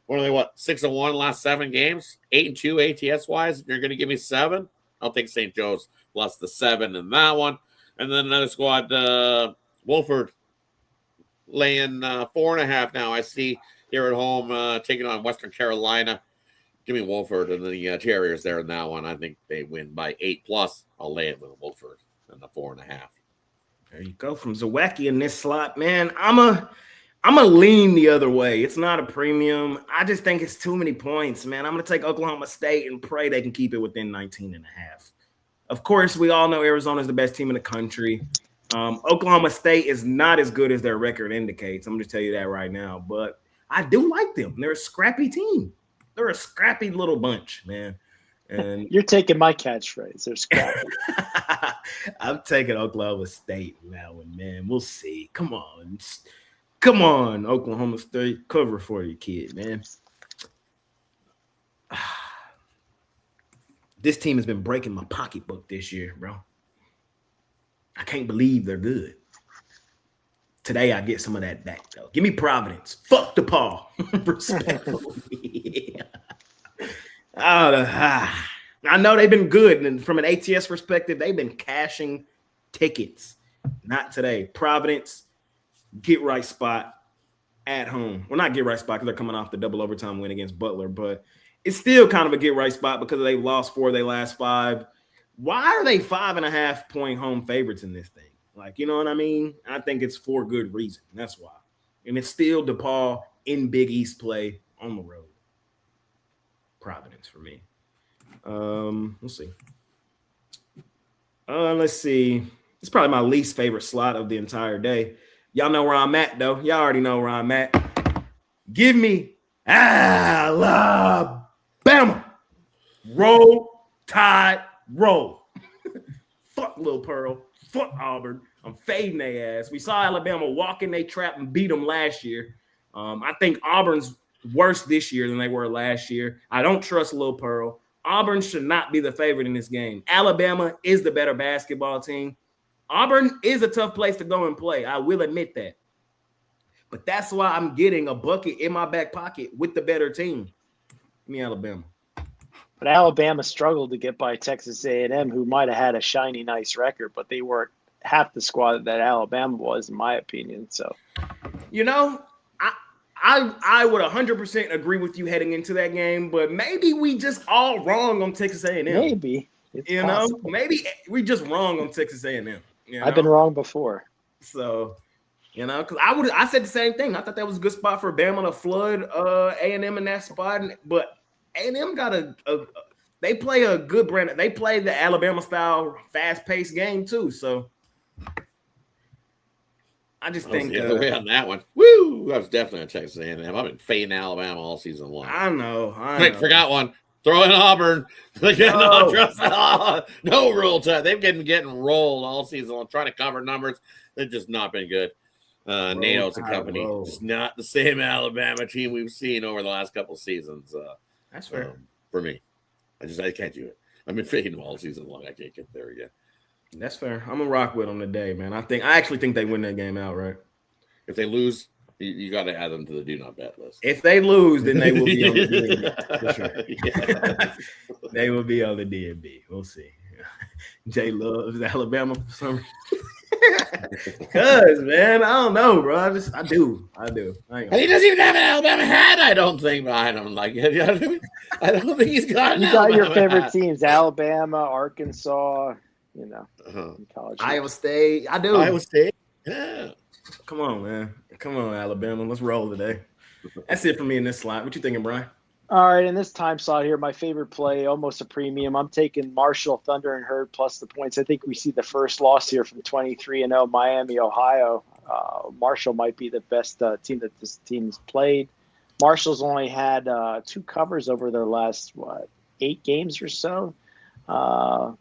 What are they, 6-1 last 7 games? 8-2 ATS-wise. You're going to give me 7? I'll take St. Joe's plus the 7 in that one. And then another squad, Wolford, laying 4.5 now. I see here at home taking on Western Carolina. Give me Wolford and the Terriers there in that one. I think they win by 8+. I'll lay it with Wolford and the 4.5. There you go from Zowacki in this slot, man. I'm a lean the other way. It's not a premium. I just think it's too many points, man. I'm going to take Oklahoma State and pray they can keep it within 19.5. Of course, we all know Arizona is the best team in the country. Oklahoma State is not as good as their record indicates. I'm going to tell you that right now. But I do like them. They're a scrappy team. They're a scrappy little bunch, man. And you're taking my catchphrase. They're scrappy. I'm taking Oklahoma State in that one, man. We'll see. Come on, Oklahoma State. Cover for your kid, man. This team has been breaking my pocketbook this year, bro. I can't believe they're good. Today, I get some of that back, though. Give me Providence. Fuck DePaul. Respectfully. I know they've been good. And from an ATS perspective, they've been cashing tickets. Not today. Providence, get right spot at home. Well, not get right spot because they're coming off the double overtime win against Butler, but it's still kind of a get right spot because they've lost 4 of their last 5. Why are they 5.5 point home favorites in this thing? Like, you know what I mean? I think it's for good reason. That's why. And it's still DePaul in Big East play on the road. Providence for me. Let's see. Let's see. It's probably my least favorite slot of the entire day. Y'all know where I'm at, though. Y'all already know where I'm at. Give me Alabama. Roll, Tide, roll. Fuck Lil Pearl. Fuck Auburn. I'm fading their ass. We saw Alabama walk in their trap and beat them last year. I think Auburn's worse this year than they were last year. I don't trust Lil Pearl. Auburn should not be the favorite in this game. Alabama is the better basketball team. Auburn is a tough place to go and play. I will admit that. But that's why I'm getting a bucket in my back pocket with the better team. Give me Alabama. But Alabama struggled to get by Texas A&M, who might have had a shiny, nice record, but they weren't half the squad that Alabama was, in my opinion. So, I would 100% agree with you heading into that game, but maybe we just all wrong on Texas A&M. Maybe. Maybe we just wrong on Texas A&M. I've been wrong before. So, because I said the same thing. I thought that was a good spot for Bama to flood A&M in that spot, but A&M got they play a good brand. They play the Alabama style fast-paced game too. So I just think the other way on that one. Woo! I was definitely on Texas A&M. I've been fading Alabama all season long. I know. Forgot one. Throw in Auburn. No rule time. They've been getting rolled all season long, trying to cover numbers. They've just not been good. NATO's and company, just not the same Alabama team we've seen over the last couple seasons. That's fair for me. I can't do it. I've been fading them all season long. I can't get there again. That's fair. I'm gonna rock with them today, man. I actually think they win that game outright. If they lose, you got to add them to the do not bet list. If they lose, then they will be on the DNB for sure. They will be on the DNB. We'll see. Jay loves Alabama for some reason. Cause man, I don't know, bro. I do. He doesn't even have an Alabama hat. I don't think. I don't like it. I don't think he's got. You got your favorite teams: Alabama, Arkansas. College. Iowa State. I do. Iowa State. Yeah. Come on, man. Come on, Alabama. Let's roll today. That's it for me in this slot. What you thinking, Brian? All right, in this time slot here, my favorite play, almost a premium. I'm taking Marshall, Thunder, and Herd plus the points. I think we see the first loss here from 23-0 Miami, Ohio. Marshall might be the best team that this team's played. Marshall's only had 2 covers over their last 8 games or so.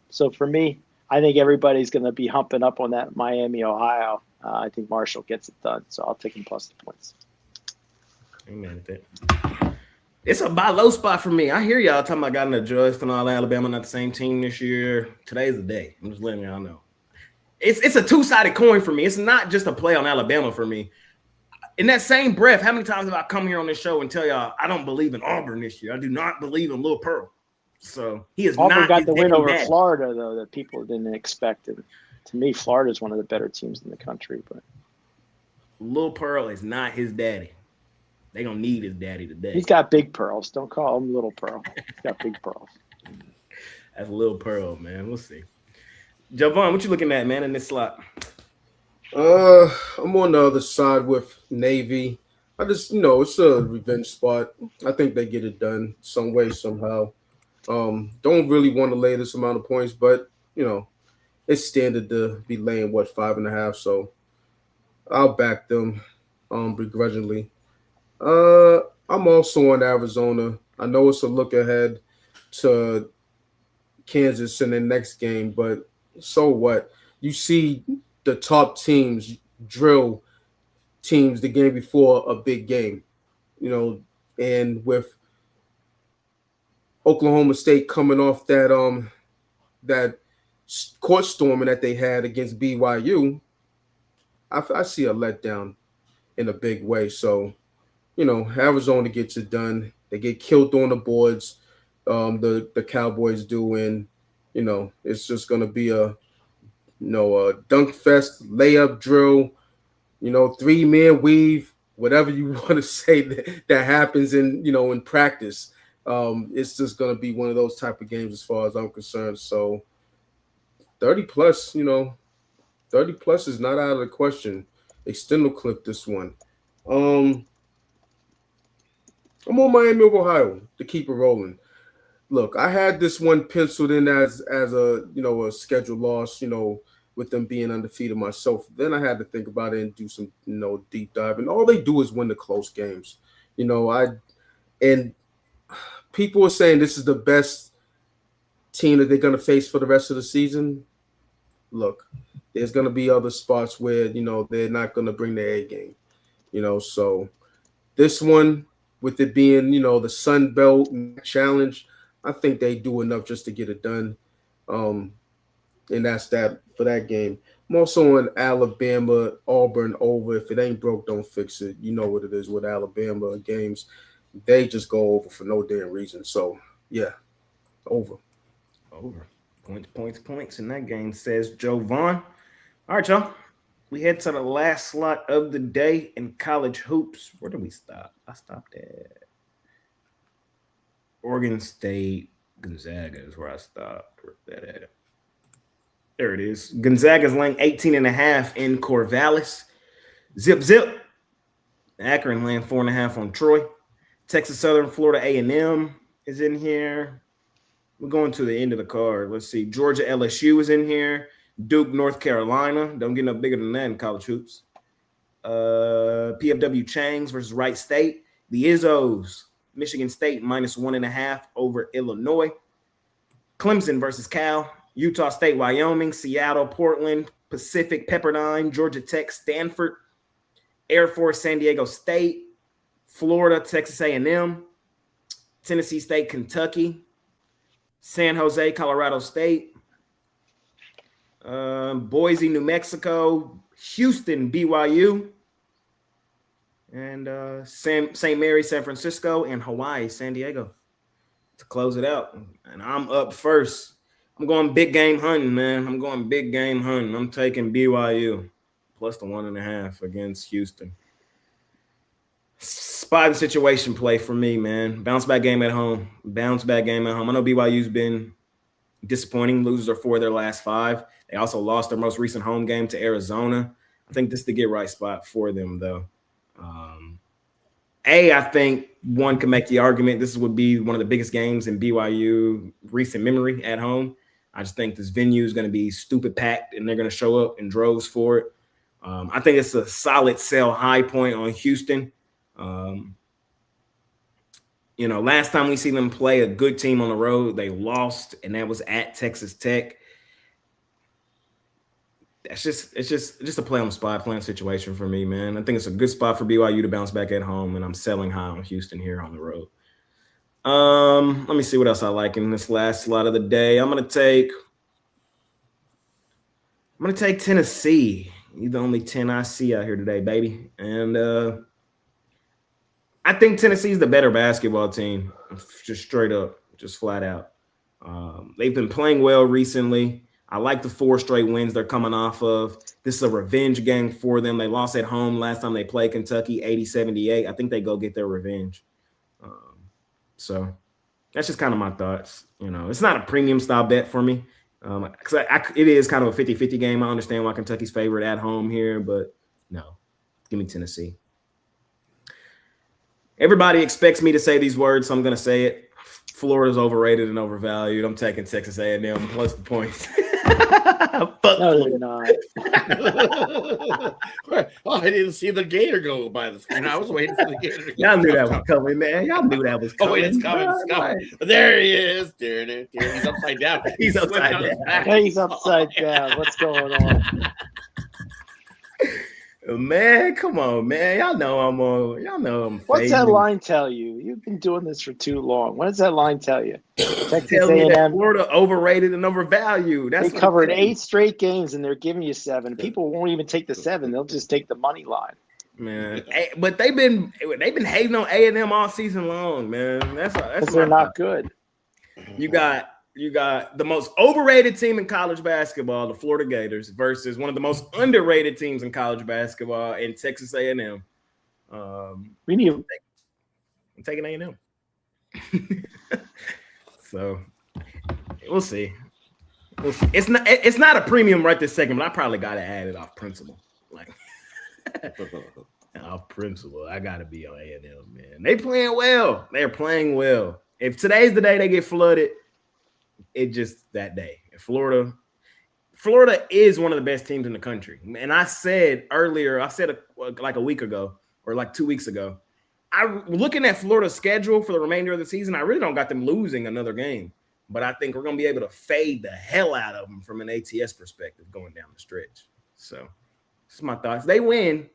So for me, I think everybody's going to be humping up on that Miami, Ohio. I think Marshall gets it done, so I'll take him plus the points. Amen. It's a buy low spot for me. I hear y'all talking about got to adjust and all. Alabama not the same team this year. Today's the day. I'm just letting y'all know. It's a two-sided coin for me. It's not just a play on Alabama for me. In that same breath, how many times have I come here on this show and tell y'all I don't believe in Auburn this year? I do not believe in Lil Pearl. So he is Auburn not got the win over bad. Florida, though, that people didn't expect. And to me, Florida is one of the better teams in the country. But Lil Pearl is not his daddy. They don't need his daddy today. He's got big pearls. Don't call him Little Pearl. He's got big pearls. That's Lil Pearl, man. We'll see. Javon, what you looking at, man, in this slot? I'm on the other side with Navy. I just, it's a revenge spot. I think they get it done some way, somehow. Don't really want to lay this amount of points, but, it's standard to be laying, 5.5. So I'll back them begrudgingly. I'm also on Arizona. I know it's a look ahead to Kansas in the next game, but so what? You see the top teams drill teams the game before a big game, and with Oklahoma State coming off that court storming that they had against BYU, I see a letdown in a big way. So, Arizona gets it done. They get killed on the boards. The Cowboys do, and it's just gonna be a dunk fest, layup drill, 3-man weave, whatever you want to say that happens in practice. It's just gonna be one of those type of games as far as I'm concerned. So 30 plus, 30 plus is not out of the question. Extend the clip this one. I'm on Miami of Ohio to keep it rolling. look, I had this one penciled in as a a scheduled loss, with them being undefeated myself. Then I had to think about it and do some deep dive. And all they do is win the close games. And people are saying this is the best team that they're going to face for the rest of the season. Look, there's going to be other spots where they're not going to bring their A game. So this one, with it being the Sun Belt Challenge, I think they do enough just to get it done. And that's that for that game. I'm also on Alabama, Auburn over. If it ain't broke, don't fix it. You know what it is with Alabama games. They just go over for no damn reason. So, yeah, over. Over. Points in that game, says Joe Vaughn. All right, y'all. We head to the last slot of the day in college hoops. Where did we stop? I stopped at Oregon State. Gonzaga is where I stopped. Where's that at? There it is. Gonzaga's laying 18.5 in Corvallis. Zip. Akron laying 4.5 on Troy. Texas Southern Florida A&M is in here. We're going to the end of the card. Let's see. Georgia LSU is in here. Duke, North Carolina. Don't get no bigger than that in college hoops. PFW Changs versus Wright State. The Izzos, Michigan State -1.5 over Illinois. Clemson versus Cal. Utah State, Wyoming. Seattle, Portland, Pacific, Pepperdine. Georgia Tech, Stanford. Air Force, San Diego State. Florida, Texas A&M. Tennessee State, Kentucky. San Jose, Colorado State. Boise, New Mexico. Houston, BYU. And St. Mary, San Francisco. And Hawaii, San Diego. To close it out. And I'm up first. I'm going big game hunting, man. I'm taking BYU plus the 1.5 against Houston. Spot and situation play for me, man. Bounce back game at home. I know BYU's been disappointing. Losers are 4 of their last 5. They also lost their most recent home game to Arizona. I think this is the get right spot for them, though. I think one can make the argument this would be one of the biggest games in BYU recent memory at home. I just think this venue is going to be stupid packed, and they're going to show up in droves for it. I think it's a solid sell high point on Houston. Last time we see them play a good team on the road, they lost, and that was at Texas Tech. It's just a play on the spot, playing situation for me, man. I think it's a good spot for BYU to bounce back at home, and I'm selling high on Houston here on the road. Let me see what else I like in this last slot of the day. I'm gonna take Tennessee. You're the only 10 I see out here today, baby. And I think Tennessee's the better basketball team, just straight up, just flat out. They've been playing well recently. I like the 4 straight wins they're coming off of. This is a revenge game for them. They lost at home last time they played Kentucky, 80-78. I think they go get their revenge. So that's just kind of my thoughts. It's not a premium style bet for me. Because it is kind of a 50-50 game. I understand why Kentucky's favorite at home here, but no. Give me Tennessee. Everybody expects me to say these words, so I'm going to say it. Florida's overrated and overvalued. I'm taking Texas A&M plus the points. No, they're not. Oh, I didn't see the gator go by the screen. I was waiting for the gator to go. Y'all knew that was coming, man. Y'all knew that was coming. Oh, wait, it's coming. There he is. He's upside down. He's upside down. He's upside down. What's going on? Man, come on, man. Y'all know I'm What's fading. that line tell you? You've been doing this for too long. What does that line tell you? Texas Tell me that A&M, Florida overrated and overvalued. That's they covered 8 straight games, and they're giving you 7. People won't even take the 7. They'll just take the money line. Man, but they've been hating on A&M all season long, man. That's They're not good. You got the most overrated team in college basketball, the Florida Gators, versus one of the most underrated teams in college basketball in Texas A&M. I'm taking A&M. So we'll see. It's not a premium right this second, but I probably got to add it off principle. Like off principle, I got to be on A&M, man. They playing well. They're playing well. If today's the day they get flooded, it just that day. Florida is one of the best teams in the country. And I said earlier, like a week ago or like 2 weeks ago, looking at Florida's schedule for the remainder of the season, I really don't got them losing another game. But I think we're going to be able to fade the hell out of them from an ATS perspective going down the stretch. So this is my thoughts. They win.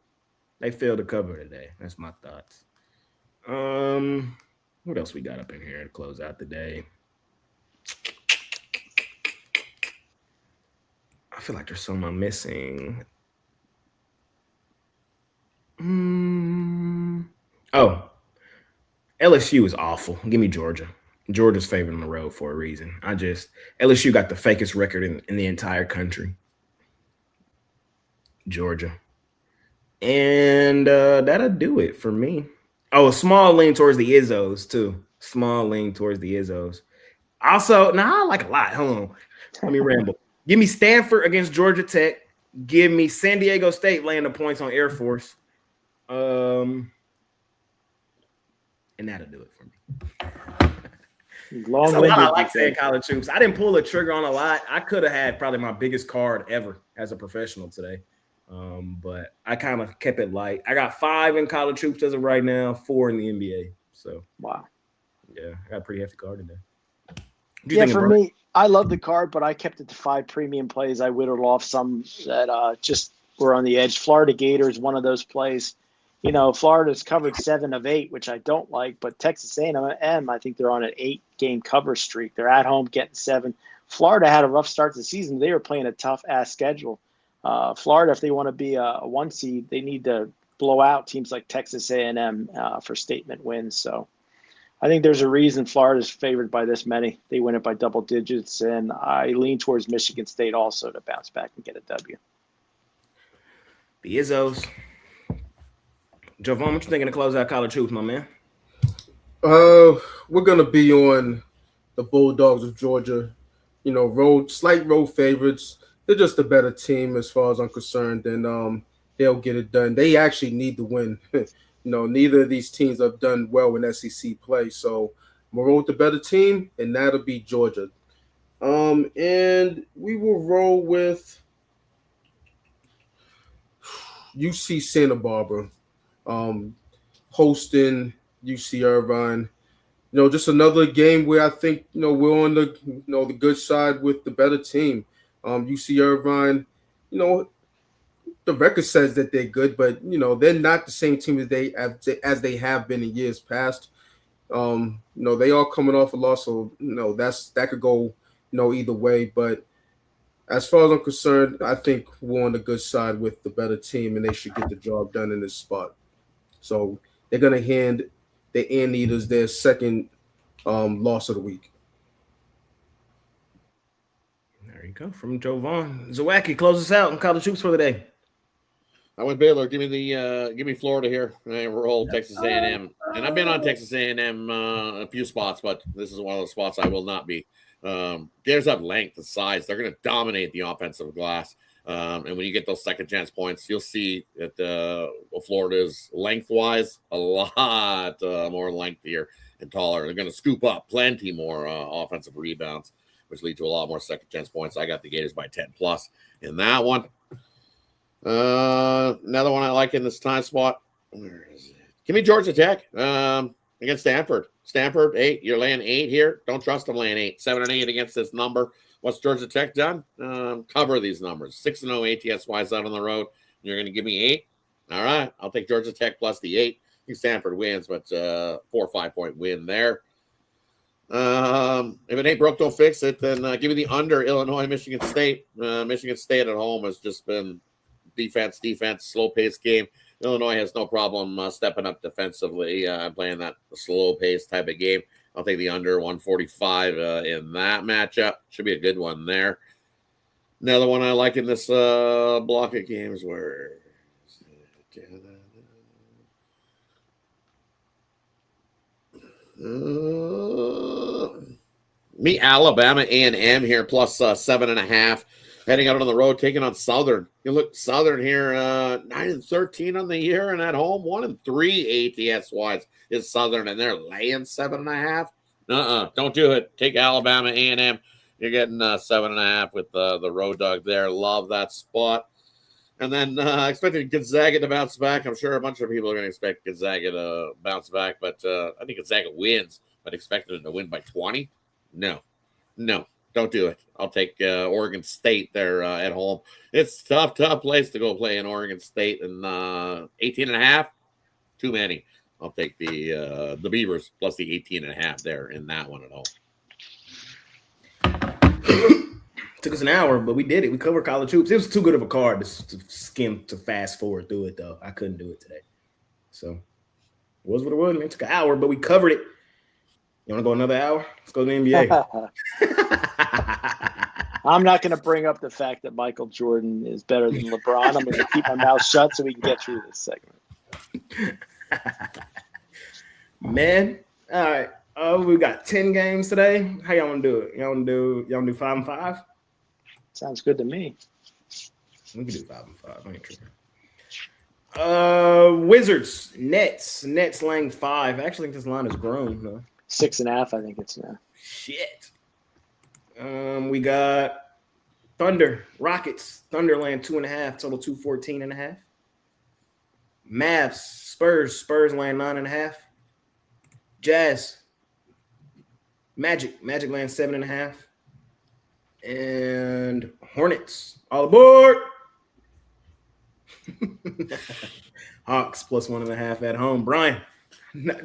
They fail to cover today. That's my thoughts. What else we got up in here to close out the day? I feel like there's some I'm missing. Oh, LSU is awful. Give me Georgia. Georgia's favored on the road for a reason. LSU got the fakest record in the entire country. Georgia. And that'll do it for me. Oh, a small lean towards the Izzos, too. Small lean towards the Izzos. Also, I like a lot. Hold on. Let me ramble. Give me Stanford against Georgia Tech. Give me San Diego State laying the points on Air Force. And that'll do it for me. That's a lot I like saying college hoops. I didn't pull the trigger on a lot. I could have had probably my biggest card ever as a professional today. But I kind of kept it light. I got 5 in college hoops as of right now, 4 in the NBA. So wow. Yeah, I got a pretty hefty card today. Yeah, for me, I love the card, but I kept it to 5 premium plays. I whittled off some that just were on the edge. Florida Gators, one of those plays. You know, Florida's covered 7 of 8, which I don't like, but Texas A&M, I think they're on an 8-game cover streak. They're at home getting 7. Florida had a rough start to the season. They were playing a tough-ass schedule. Florida, if they want to be a 1 seed, they need to blow out teams like Texas A&M for statement wins. So I think there's a reason Florida's favored by this many. They win it by double digits, and I lean towards Michigan State also to bounce back and get a W. The Izzos. Jovan, what you thinking to close out college hoops, my man? We're gonna be on the Bulldogs of Georgia. You know, slight road favorites. They're just a better team as far as I'm concerned, and they'll get it done. They actually need to win. You know, neither of these teams have done well in SEC play, so we'll roll with the better team, and that'll be Georgia. And we will roll with UC Santa Barbara. Hosting UC Irvine, you know, just another game where I think, you know, we're on the, you know, the good side with the better team. UC Irvine, you know, the record says that they're good, but, you know, they're not the same team as they have been in years past. You know, they are coming off a loss, so, you know, that could go, you know, either way. But as far as I'm concerned, I think we're on the good side with the better team, and they should get the job done in this spot. So they're going to hand the Anteaters their second loss of the week. There you go from Jovan. Zawacki, close us out in college hoops for the day. I went Baylor. Give me Florida here. I roll Texas A&M, and I've been on Texas A&M a few spots, but this is one of the spots I will not be. There's up length and size. They're going to dominate the offensive glass. And when you get those second chance points, you'll see that Florida is lengthwise a lot more lengthier and taller. They're going to scoop up plenty more offensive rebounds, which lead to a lot more second chance points. I got the Gators by 10 plus in that one. Another one I like in this time spot. Where is it? Give me Georgia Tech against Stanford. Stanford 8. You're laying 8 here. Don't trust them laying 8. 7 and 8 against this number. What's Georgia Tech done? Cover these numbers. 6-0 ATS-wise out on the road. You're going to give me 8? All right. I'll take Georgia Tech plus the 8. I think Stanford wins, but 4 or 5 point win there. If it ain't broke, don't fix it. Then give me the under Illinois, Michigan State. Michigan State at home has just been defense, slow-paced game. Illinois has no problem stepping up defensively, playing that slow-paced type of game. I'll take the under 145 in that matchup. Should be a good one there. Another one I like in this block of games where me Alabama A&M here plus 7.5. Heading out on the road, taking on Southern. You look Southern here, 9-13 on the year, and at home 1-3 ATS wise is Southern, and they're laying 7.5. Don't do it. Take Alabama A&M. You're getting 7.5 with the road dog there. Love that spot. And then expected Gonzaga to bounce back. I'm sure a bunch of people are going to expect Gonzaga to bounce back, but I think Gonzaga wins, but expected it to win by 20? No, don't do it. I'll take Oregon State there at home. It's a tough place to go play in Oregon State, and 18.5, too many. I'll take the Beavers plus the 18.5 there in that one at home. Took us an hour, but we did it. We covered college hoops. It was too good of a card to skim, to fast forward through it, though. I couldn't do it today. So it was what it was. Man. It took an hour, but we covered it. You want to go another hour? Let's go to the NBA. I'm not going to bring up the fact that Michael Jordan is better than LeBron. I'm going to keep my mouth shut so we can get through this segment. Man, all right. We got 10 games today. How y'all want to do it? Y'all want to do 5 and 5? Sounds good to me. We can do 5 and 5. I ain't tripping. Wizards, Nets laying 5. I actually think this line has grown. No? 6.5, I think it's now. Shit. We got Thunder, Rockets. Thunder laying 2.5. Total 214.5. Mavs, Spurs laying 9.5. Jazz, Magic laying 7.5. And Hornets, all aboard. Hawks plus 1.5 at home. Brian,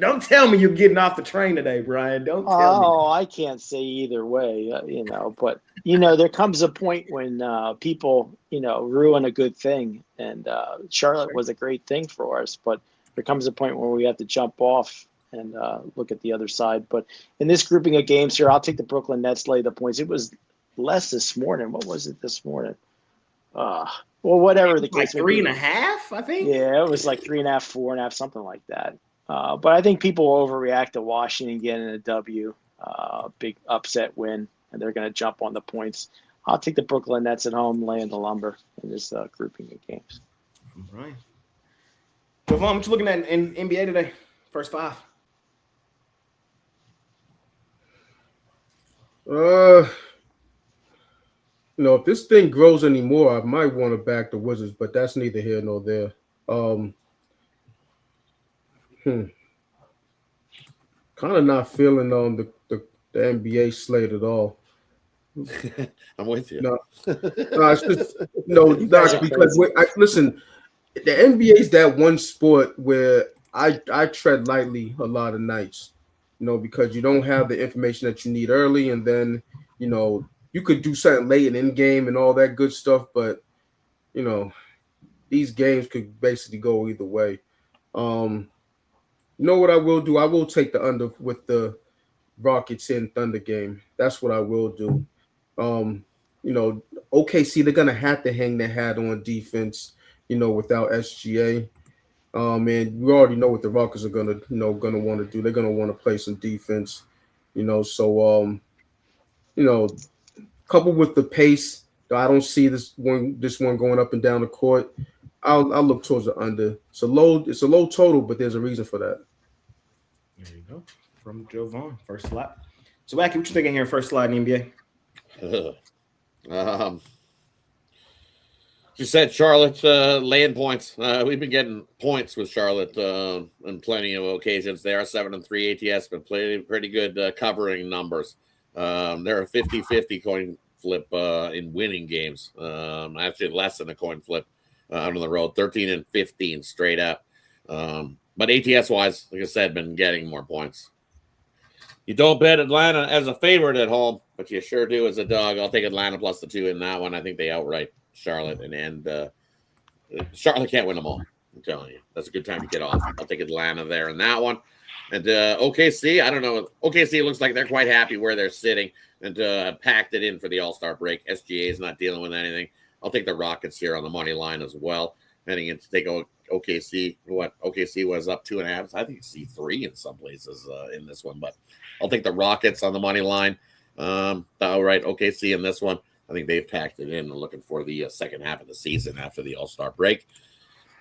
don't tell me you're getting off the train today, Brian. Don't tell me. Oh, I can't say either way, but there comes a point when people, ruin a good thing. And Charlotte was a great thing for us, but there comes a point where we have to jump off and look at the other side. But in this grouping of games here, I'll take the Brooklyn Nets, lay the points. It was less this morning. What was it this morning? Well, whatever the case. Like 3.5, I think. Yeah, it was like 3.5, 4.5, something like that. But I think people overreact to Washington getting a W, big upset win, and they're going to jump on the points. I'll take the Brooklyn Nets at home, laying the lumber in this grouping of games. All right. Javon, what you looking at in NBA today? First 5. If this thing grows anymore, I might want to back the Wizards, but that's neither here nor there. Kind of not feeling on the NBA slate at all. I'm with you. No, it's just because listen, the NBA is that one sport where I tread lightly a lot of nights, because you don't have the information that you need early, and then you could do something late and in game and all that good stuff, but these games could basically go either way. You know what I will do? I will take the under with the Rockets and Thunder game. That's what I will do. OKC, they're gonna have to hang their hat on defense, without SGA. And we already know what the Rockets are gonna want to do. They're gonna want to play some defense, coupled with the pace, I don't see this one going up and down the court. I'll look towards the under. It's a low total, but there's a reason for that. There you go. From Joe Vaughn, first slot. So, Wacky, what you thinking here, first slot in the NBA? You said Charlotte laying points. We've been getting points with Charlotte on plenty of occasions. They are 7-3 ATS, but pretty good covering numbers. They're a 50-50 coin flip in winning games. Actually, less than a coin flip out on the road, 13-15 straight up. But ATS-wise, like I said, been getting more points. You don't bet Atlanta as a favorite at home, but you sure do as a dog. I'll take Atlanta plus the 2 in that one. I think they outright Charlotte, and Charlotte can't win them all. I'm telling you. That's a good time to get off. I'll take Atlanta there in that one. And OKC, I don't know. OKC looks like they're quite happy where they're sitting and packed it in for the All-Star break. SGA is not dealing with anything. I'll take the Rockets here on the money line as well. Heading in to take OKC. OKC was up 2.5. I think see 3 in some places in this one, but I'll take the Rockets on the money line. All right, OKC in this one. I think they've packed it in and looking for the second half of the season after the All-Star break.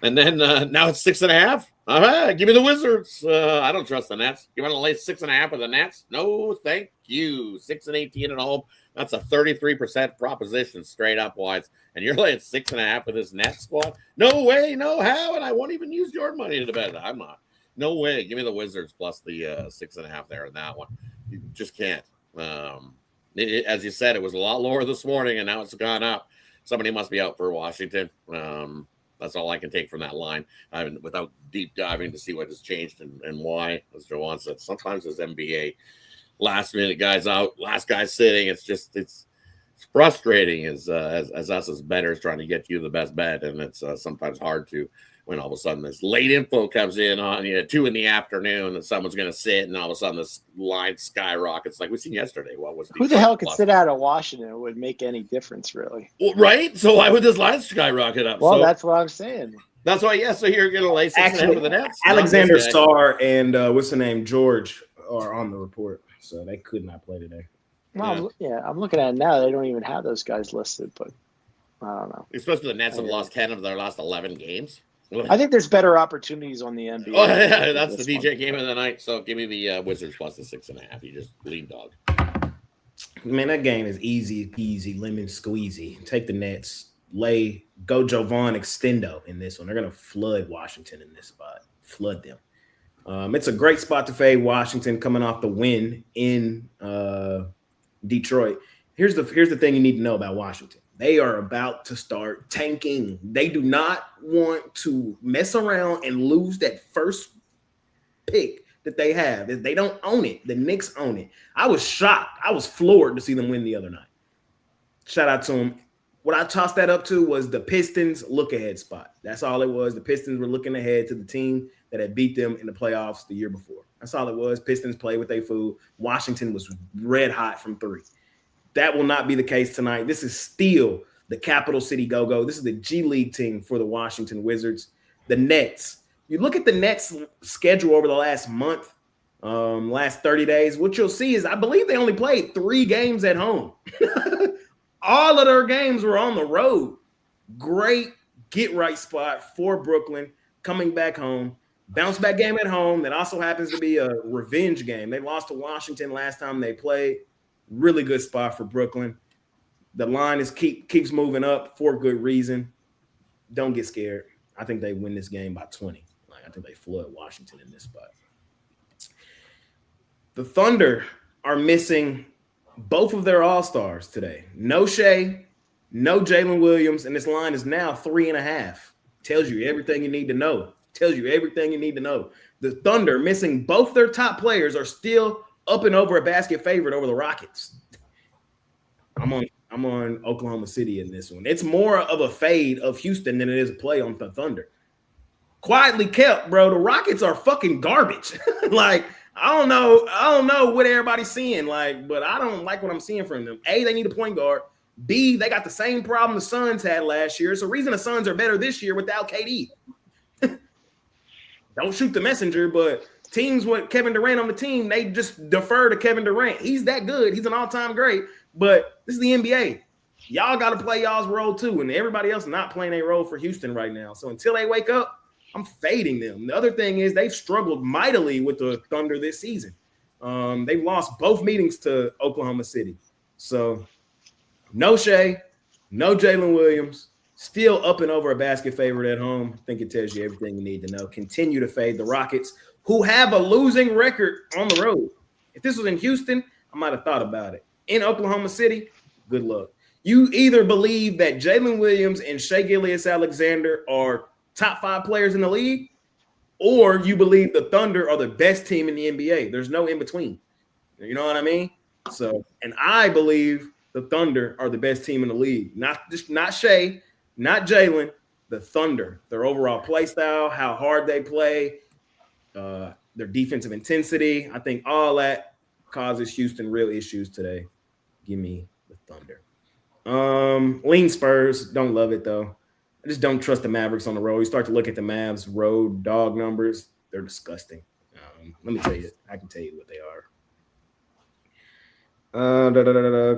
And then now it's 6.5. Give me the Wizards. I don't trust the Nets. You want to lay 6.5 with the Nets? No, thank you. 6-18 at home. That's a 33% proposition straight up wise. And you're laying 6.5 with this Nets squad? No way, no how. And I won't even use your money to bet. I'm not. No way. Give me the Wizards plus the 6.5 there in that one. You just can't. As you said, it was a lot lower this morning, and now it's gone up. Somebody must be out for Washington. That's all I can take from that line, without deep diving to see what has changed and why. As Joanne said, sometimes as NBA last minute guys out, last guy sitting. It's frustrating as us as bettors trying to get you the best bet, and it's sometimes hard to when all of a sudden this late info comes in on you 2 PM and someone's going to sit, and all of a sudden this line skyrockets like we seen yesterday. What was who the hell could sit out of Washington? It would make any difference, really. Well, right? So why would this line skyrocket up? Well, that's what I'm saying. That's why, yeah. So you're going to lay 6.5 with the Nets. Alexander Starr and what's the name, George, are on the report, so they could not play today. Well, I'm looking at it now. They don't even have those guys listed, but I don't know. You're supposed to. The Nets have lost 10 of their last 11 games. I think there's better opportunities on the NBA. Oh, yeah, that's the DJ game of the night. So give me the Wizards plus the 6.5. You just lead dog. Man, that game is easy peasy, lemon squeezy. Take the Nets, go Jovan extendo in this one. They're going to flood Washington in this spot. Flood them. It's a great spot to fade Washington coming off the win in Detroit. Here's the thing you need to know about Washington. They are about to start tanking. They do not want to mess around and lose that first pick that they have. They don't own it. The Knicks own it. I was shocked. I was floored to see them win the other night. Shout out to them. What I tossed that up to was the Pistons look-ahead spot. That's all it was. The Pistons were looking ahead to the team that had beat them in the playoffs the year before. That's all it was. Pistons play with their food. Washington was red hot from 3. That will not be the case tonight. This is still the Capital City Go-Go. This is the G League team for the Washington Wizards. The Nets. You look at the Nets' schedule over the last month, last 30 days, what you'll see is I believe they only played 3 games at home. All of their games were on the road. Great get-right spot for Brooklyn coming back home. Bounce-back game at home. That also happens to be a revenge game. They lost to Washington last time they played. Really good spot for Brooklyn. The line keeps moving up for good reason. Don't get scared. I think they win this game by 20. I think they flood Washington in this spot. The Thunder are missing both of their all-stars today. No Shea, no Jalen Williams, and this line is now 3.5. Tells you everything you need to know. The Thunder, missing both their top players, are still up and over a basket favorite over the Rockets. I'm on Oklahoma City in this one. It's more of a fade of Houston than it is a play on the Thunder. Quietly kept, bro. The Rockets are fucking garbage. Like, I don't know what everybody's seeing, but I don't like what I'm seeing from them. A, they need a point guard. B, they got the same problem the Suns had last year. It's the reason the Suns are better this year without KD. Don't shoot the messenger, but teams with Kevin Durant on the team, they just defer to Kevin Durant. He's that good. He's an all-time great, but this is the NBA. Y'all got to play y'all's role too, and everybody else not playing a role for Houston right now. So until they wake up, I'm fading them. The other thing is they've struggled mightily with the Thunder this season. They've lost both meetings to Oklahoma City. So no Shea, no Jalen Williams, still up and over a basket favorite at home. I think it tells you everything you need to know. Continue to fade the Rockets, who have a losing record on the road. If this was in Houston, I might have thought about it. In Oklahoma City, good luck. You either believe that Jalen Williams and Shai Gilgeous-Alexander are top 5 players in the league, or you believe the Thunder are the best team in the NBA. There's no in between. You know what I mean? So, and I believe the Thunder are the best team in the league. Not Shai, not Jalen, the Thunder. Their overall play style, how hard they play, their defensive intensity. I think all that causes Houston real issues today. Give me the Thunder. Lean Spurs. Don't love it, though. I just don't trust the Mavericks on the road. You start to look at the Mavs road dog numbers. They're disgusting. Let me tell you. I can tell you what they are.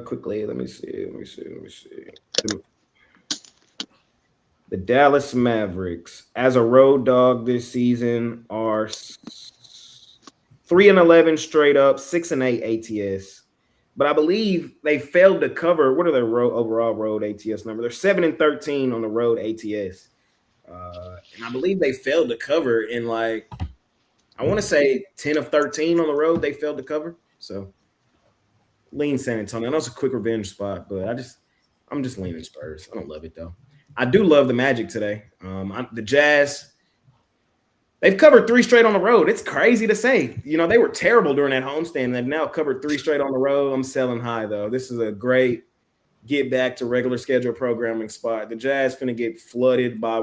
Quickly, let me see. The Dallas Mavericks, as a road dog this season, are 3-11 straight up, 6-8 ATS. But I believe they failed to cover. What are their overall road ATS number? They're 7-13 on the road ATS. And I believe they failed to cover in like, I want to say 10 of 13 on the road. They failed to cover. So lean San Antonio. I know it's a quick revenge spot, but I'm just leaning Spurs. I don't love it though. I do love the Magic today. The Jazz, they've covered 3 straight on the road. It's crazy to say. You know, they were terrible during that homestand. They've now covered 3 straight on the road. I'm selling high though. This is a great get back to regular schedule programming spot. The Jazz finna get flooded by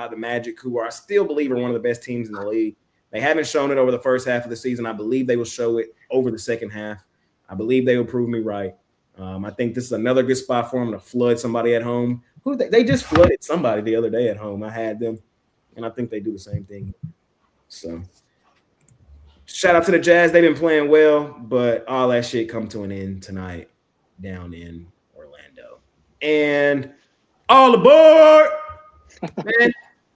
the Magic, who I still believe are one of the best teams in the league. They haven't shown it over the first half of the season. I believe they will show it over the second half. I believe they will prove me right. I think this is another good spot for them to flood somebody at home. They just flooded somebody the other day at home. I had them, and I think they do the same thing. So shout out to the Jazz. They've been playing well, but all that shit come to an end tonight down in Orlando. And all aboard, man.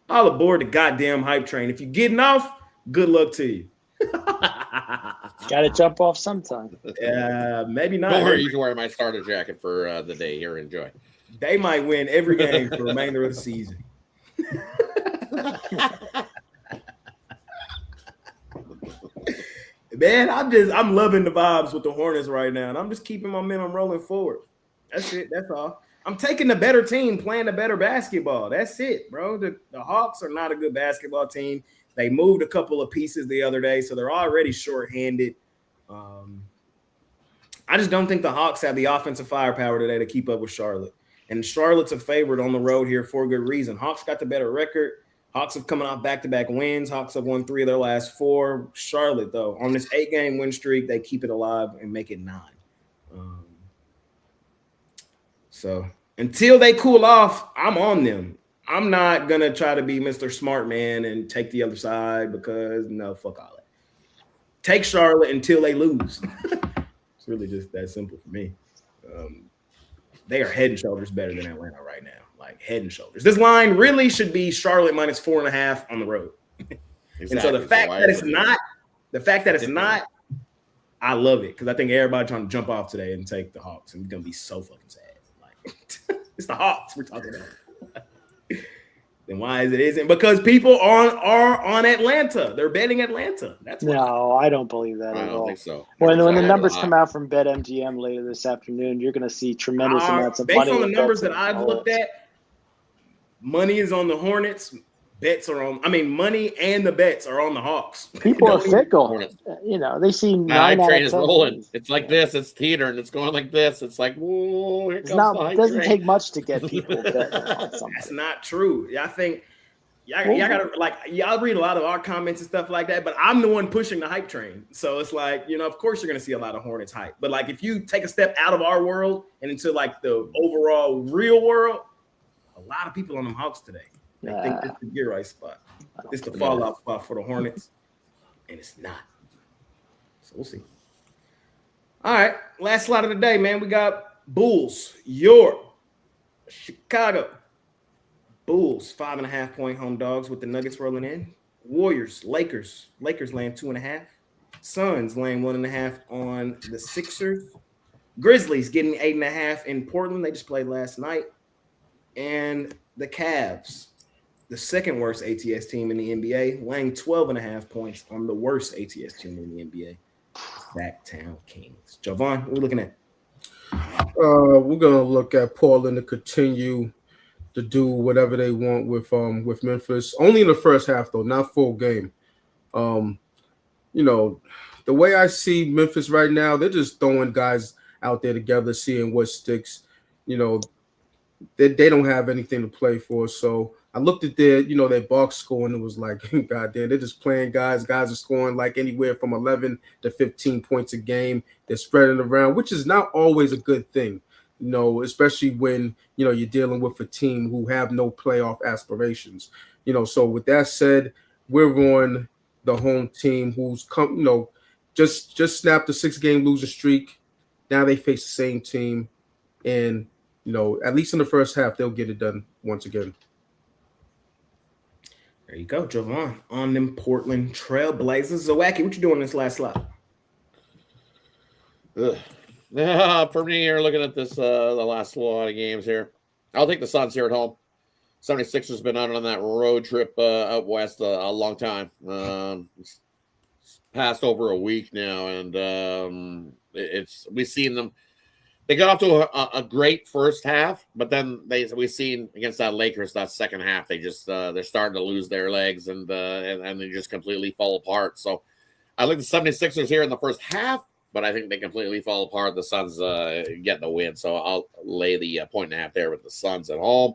All aboard the goddamn hype train. If you're getting off, good luck to you. Got to jump off sometime. Maybe not. Don't worry, you can wear my starter jacket for the day here. Enjoy. They might win every game for the remainder of the season. Man, I'm loving the vibes with the Hornets right now, and I'm just keeping my momentum rolling forward. That's it. That's all. I'm taking the better team, playing the better basketball. That's it, bro. The Hawks are not a good basketball team. They moved a couple of pieces the other day, so they're already shorthanded. I just don't think the Hawks have the offensive firepower today to keep up with Charlotte. And Charlotte's a favorite on the road here for a good reason. Hawks got the better record. Hawks have coming off back-to-back wins. Hawks have won 3 of their last 4. Charlotte, though, on this 8-game win streak, they keep it alive and make it 9. So until they cool off, I'm on them. I'm not going to try to be Mr. Smart Man and take the other side because, no, fuck all that. Take Charlotte until they lose. It's really just that simple for me. They are head and shoulders better than Atlanta right now. Like, head and shoulders. This line really should be Charlotte minus 4.5 on the road. Exactly. And so the fact that it's not, I love it because I think everybody trying to jump off today and take the Hawks, and it's going to be so fucking sad. Like, it's the Hawks we're talking about. Then why is it isn't? Because people are on Atlanta. They're betting Atlanta. That's why. No, I don't believe that I at don't all. think so. When the numbers come out from BetMGM later this afternoon, you're going to see tremendous amounts of money. Based on the numbers that I've looked at, money is on the Hornets. Bets are on. I mean, money and the bets are on the Hawks. People are fickle. You know, they see 9 train is 10 rolling. things. It's like this. It's teetering. It's going like this. It's like, whoa, here comes the hype It doesn't train. take much to get people betting on something. That's not true. I think y'all gotta y'all read a lot of our comments and stuff like that, but I'm the one pushing the hype train. So it's like, you know, of course you're gonna see a lot of Hornets hype. But like if you take a step out of our world and into like the overall real world, a lot of people on them Hawks today. They think this is the get right spot. It's the fallout spot for the Hornets, and it's not. So we'll see. All right, last slot of the day, man. We got Bulls, York, Chicago. Bulls, 5.5-point home dogs with the Nuggets rolling in. Warriors, Lakers. Lakers laying 2.5. Suns laying 1.5 on the Sixers. Grizzlies getting 8.5 in Portland. They just played last night. And the Cavs, the second worst ATS team in the NBA, laying 12.5 points on the worst ATS team in the NBA, Sacktown Kings. Javon, what are we looking at? We're gonna look at Portland to continue to do whatever they want with Memphis. Only in the first half, though, not full game. You know, the way I see Memphis right now, they're just throwing guys out there together, seeing what sticks. You know, they don't have anything to play for, so I looked at their box score and it was like, God damn, they're just playing guys. Guys are scoring like anywhere from 11 to 15 points a game. They're spreading around, which is not always a good thing, you know, especially when, you know, you're dealing with a team who have no playoff aspirations. You know, so with that said, we're on the home team who's come, you know, just snapped a 6-game losing streak. Now they face the same team, and, you know, at least in the first half, they'll get it done once again. There you go, Javon, on them Portland Trail Blazers. Zawacki, what you doing this last slot? For me, here, looking at this, the last lot of games here, I'll take the Suns here at home. 76ers been out on that road trip out west a long time. It's past over a week now, and we've seen them. They got off to a great first half, but then we've seen against that Lakers that second half they just they're starting to lose their legs and they just completely fall apart. So I like the 76ers here in the first half, but I think they completely fall apart. The Suns get the win, so I'll lay the 1.5 there with the Suns at home.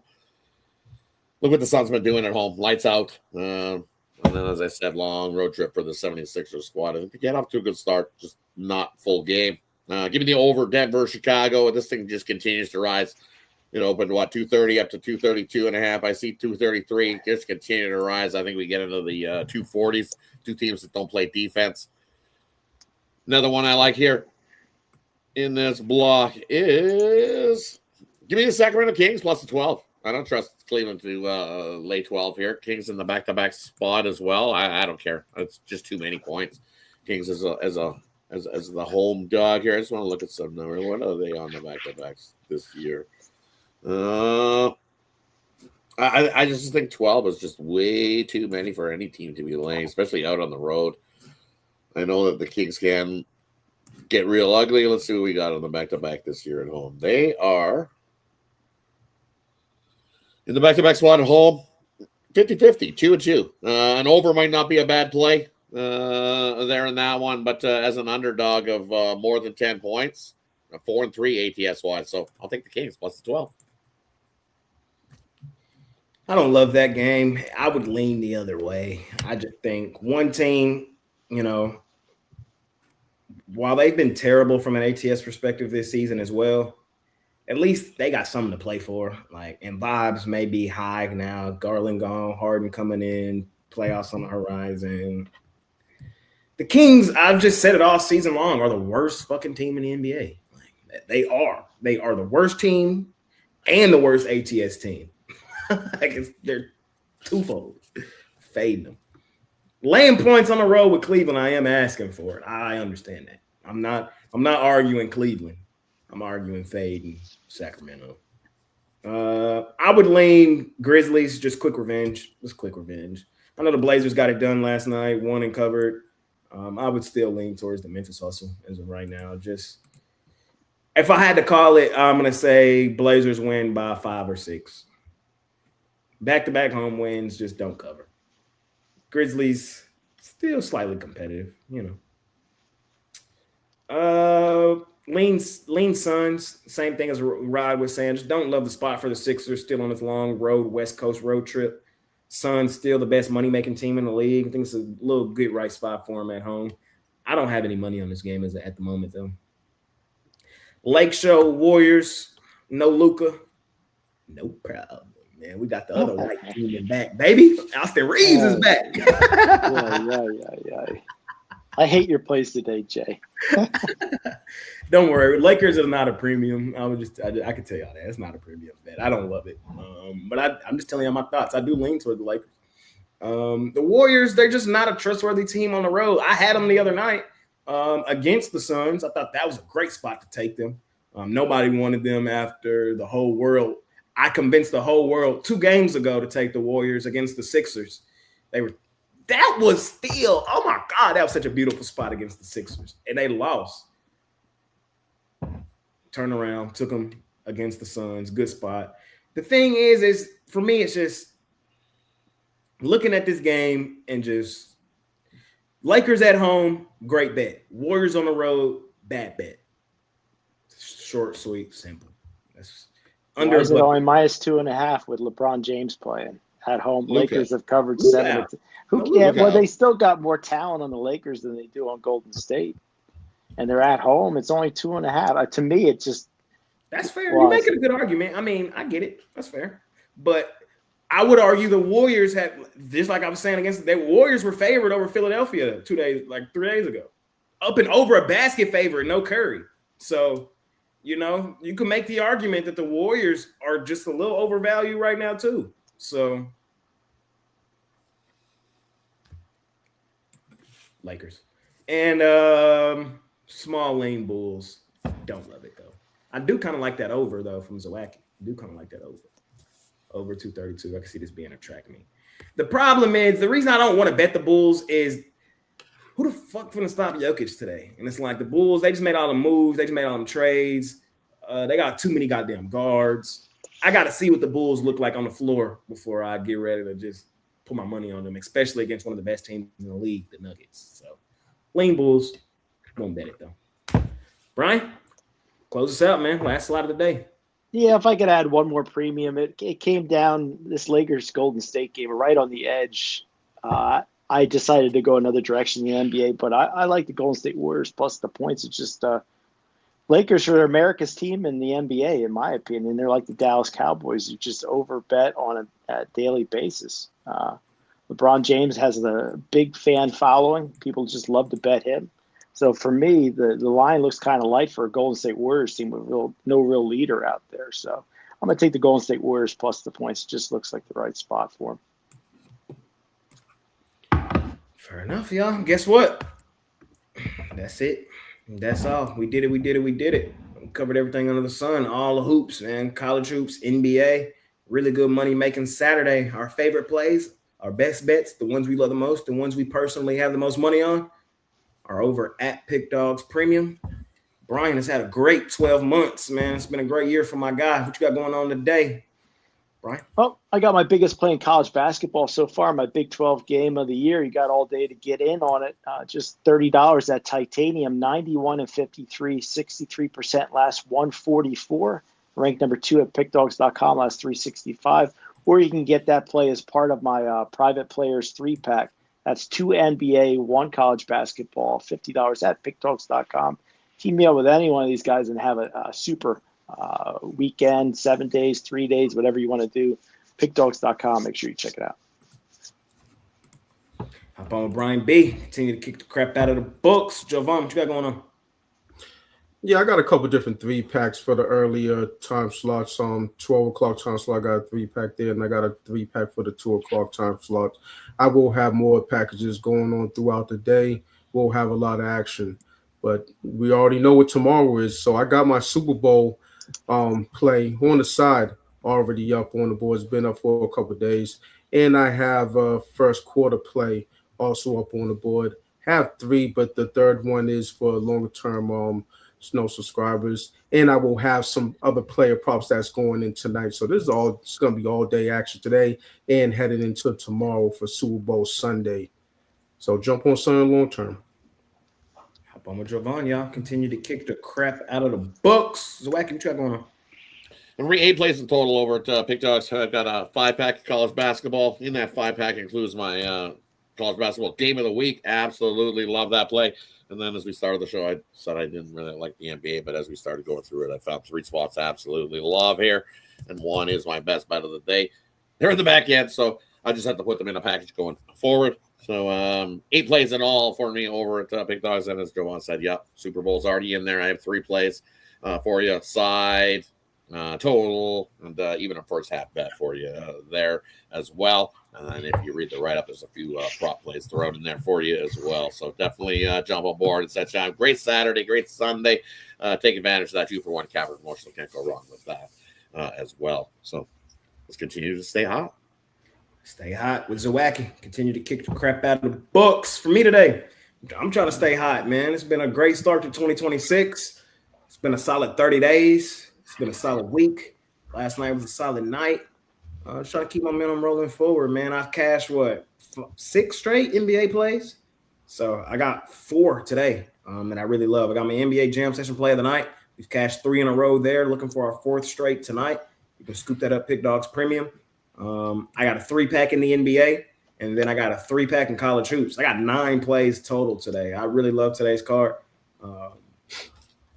Look what the Suns been doing at home, lights out. And then, as I said, long road trip for the 76ers squad. I think they get off to a good start, just not full game. Give me the over Denver, Chicago. This thing just continues to rise. It opened, 230 up to 232.5. I see 233 just continue to rise. I think we get into the 240s, two teams that don't play defense. Another one I like here in this block is give me the Sacramento Kings plus the 12. I don't trust Cleveland to lay 12 here. Kings in the back-to-back spot as well. I don't care. It's just too many points. Kings as the home dog here. I just want to look at some numbers. What are they on the back-to-backs this year? I just think 12 is just way too many for any team to be laying, especially out on the road. I know that the Kings can get real ugly. Let's see what we got on the back-to-back this year at home. They are in the back-to-back spot at home, 50-50, 2-2. An over might not be a bad play there in that one, but as an underdog of more than 10 points, 4-3 ATS-wise. So I'll take the Kings plus the 12. I don't love that game. I would lean the other way. I just think one team, while they've been terrible from an ATS perspective this season as well, at least they got something to play for. And vibes may be high now. Garland gone, Harden coming in, playoffs on the horizon. The Kings, I've just said it all season long, are the worst fucking team in the NBA. They are. They are the worst team and the worst ATS team. They're twofold. Fading them. Laying points on the road with Cleveland, I am asking for it. I understand that. I'm not arguing Cleveland. I'm arguing fading Sacramento. I would lean Grizzlies, just quick revenge. Just quick revenge. I know the Blazers got it done last night, won and covered. I would still lean towards the Memphis hustle as of right now. Just if I had to call it, I'm going to say Blazers win by 5 or 6. Back-to-back home wins, just don't cover. Grizzlies still slightly competitive, Lean Suns, same thing as Rod was saying. Just don't love the spot for the Sixers, still on this long road, West Coast road trip. Suns still the best money-making team in the league. I think it's a little good right spot for them at home. I don't have any money on this game at the moment, though. Lake Show Warriors, no Luka. No problem, man. We got the other white team back, baby. Austin Reeves is back. Yeah. I hate your plays today, Jay. Don't worry. Lakers are not a premium. I can tell y'all that. It's not a premium bet. I don't love it. But I'm just telling you my thoughts. I do lean toward the Lakers. The Warriors, they're just not a trustworthy team on the road. I had them the other night against the Suns. I thought that was a great spot to take them. Nobody wanted them after the whole world. I convinced the whole world 2 games ago to take the Warriors against the Sixers. That was still, oh my God, that was such a beautiful spot against the Sixers. And they lost. Turned around, took them against the Suns. Good spot. The thing is for me, it's just looking at this game and just Lakers at home, great bet. Warriors on the road, bad bet. Short, sweet, simple. That's under. Why is it only -2.5 with LeBron James playing at home? Luka. Lakers have covered 7. They still got more talent on the Lakers than they do on Golden State, and they're at home. It's only 2.5. To me, it's just that's fair. You're making a good argument. I mean, I get it. That's fair, but I would argue the Warriors had, just like I was saying against the Warriors were favored over Philadelphia 3 days ago, up and over a basket favorite, no Curry. So, you can make the argument that the Warriors are just a little overvalued right now too. So Lakers. And small lane Bulls. Don't love it though. I do kind of like that over though from Zawacki. I do kind of like that over. Over 232. I can see this being a track meet. The problem is the reason I don't want to bet the Bulls is who the fuck finna stop Jokic today? And it's like the Bulls, they just made all the moves, they just made all them trades. They got too many goddamn guards. I got to see what the Bulls look like on the floor before I get ready to just put my money on them, especially against one of the best teams in the league, the Nuggets. So, lean Bulls. Won't bet it, though. Brian, close us out, man. Last slide of the day. Yeah, if I could add one more premium, it came down this Lakers Golden State game right on the edge. I decided to go another direction in the NBA, but I like the Golden State Warriors plus the points. It's just Lakers are America's team in the NBA, in my opinion. They're like the Dallas Cowboys. You just overbet on a daily basis. LeBron James has a big fan following. People just love to bet him. So for me, the line looks kind of light for a Golden State Warriors team with no real leader out there. So I'm going to take the Golden State Warriors plus the points. It just looks like the right spot for them. Fair enough, y'all. Guess what? That's it. That's all. We did it. We covered everything under the sun. All the hoops, man. College hoops, NBA. Really good money making Saturday. Our favorite plays, our best bets, the ones we love the most, the ones we personally have the most money on, are over at PickDawgz Premium. Brian has had a great 12 months, man. It's been a great year for my guy. What you got going on today, Brian? Well, I got my biggest play in college basketball so far, my Big 12 game of the year. You got all day to get in on it. Just $30 at Titanium, 91 and 53, 63% last 144. Ranked number 2 at PickDawgz.com, last 365. Or you can get that play as part of my private players 3-pack. That's 2 NBA, 1 college basketball, $50 at PickDawgz.com. Team me up with any one of these guys and have a super weekend, 7 days, 3 days, whatever you want to do. PickDawgz.com. Make sure you check it out. Hop on with Brian B. Continue to kick the crap out of the books. Jovan, what you got going on? Yeah, I got a couple different 3-packs for the earlier time slots. 12 o'clock time slot, I got a 3-pack there, and I got a 3-pack for the 2 o'clock time slot. I will have more packages going on throughout the day. We'll have a lot of action, but we already know what tomorrow is. So I got my Super Bowl play on the side already up on the board. It's been up for a couple of days, and I have a first quarter play also up on the board. Have 3, but the third one is for longer term subscribers, and I will have some other player props that's going in tonight. So it's going to be all day action today and headed into tomorrow for Super Bowl Sunday. So jump on Sunday long term. Hop on with Jovan, y'all. Continue to kick the crap out of the books. Zawacki, what you got going on? And 8 plays in total over at Pick Dawgz. I've got a 5-pack of college basketball. In that 5-pack includes my college basketball game of the week. Absolutely love that play. And then as we started the show, I said I didn't really like the NBA, but as we started going through it, I found 3 spots I absolutely love here. And one is my best bet of the day. They're in the back end, so I just have to put them in a package going forward. So 8 plays in all for me over at Pick Dawgz. And as Jovan said, yep, Super Bowl's already in there. I have 3 plays for you, side, total, and even a first half bet for you there as well. And if you read the write-up, there's a few prop plays thrown in there for you as well. So definitely jump on board. It's that time. Great Saturday, great Sunday. Take advantage of that 2-for-1 capper promotion. Can't go wrong with that as well. So let's continue to stay hot. Stay hot with Zawacki. Continue to kick the crap out of the books. For me today, I'm trying to stay hot, man. It's been a great start to 2026. It's been a solid 30 days. It's been a solid week. Last night was a solid night. Just trying to keep my momentum rolling forward, man. I've cashed, 6 straight NBA plays? So I got 4 today that I really love. I got my NBA Jam Session play of the night. We've cashed 3 in a row there, looking for our 4th straight tonight. You can scoop that up, PickDawgz Premium. I got a 3-pack in the NBA, and then I got a 3-pack in college hoops. I got 9 plays total today. I really love today's card.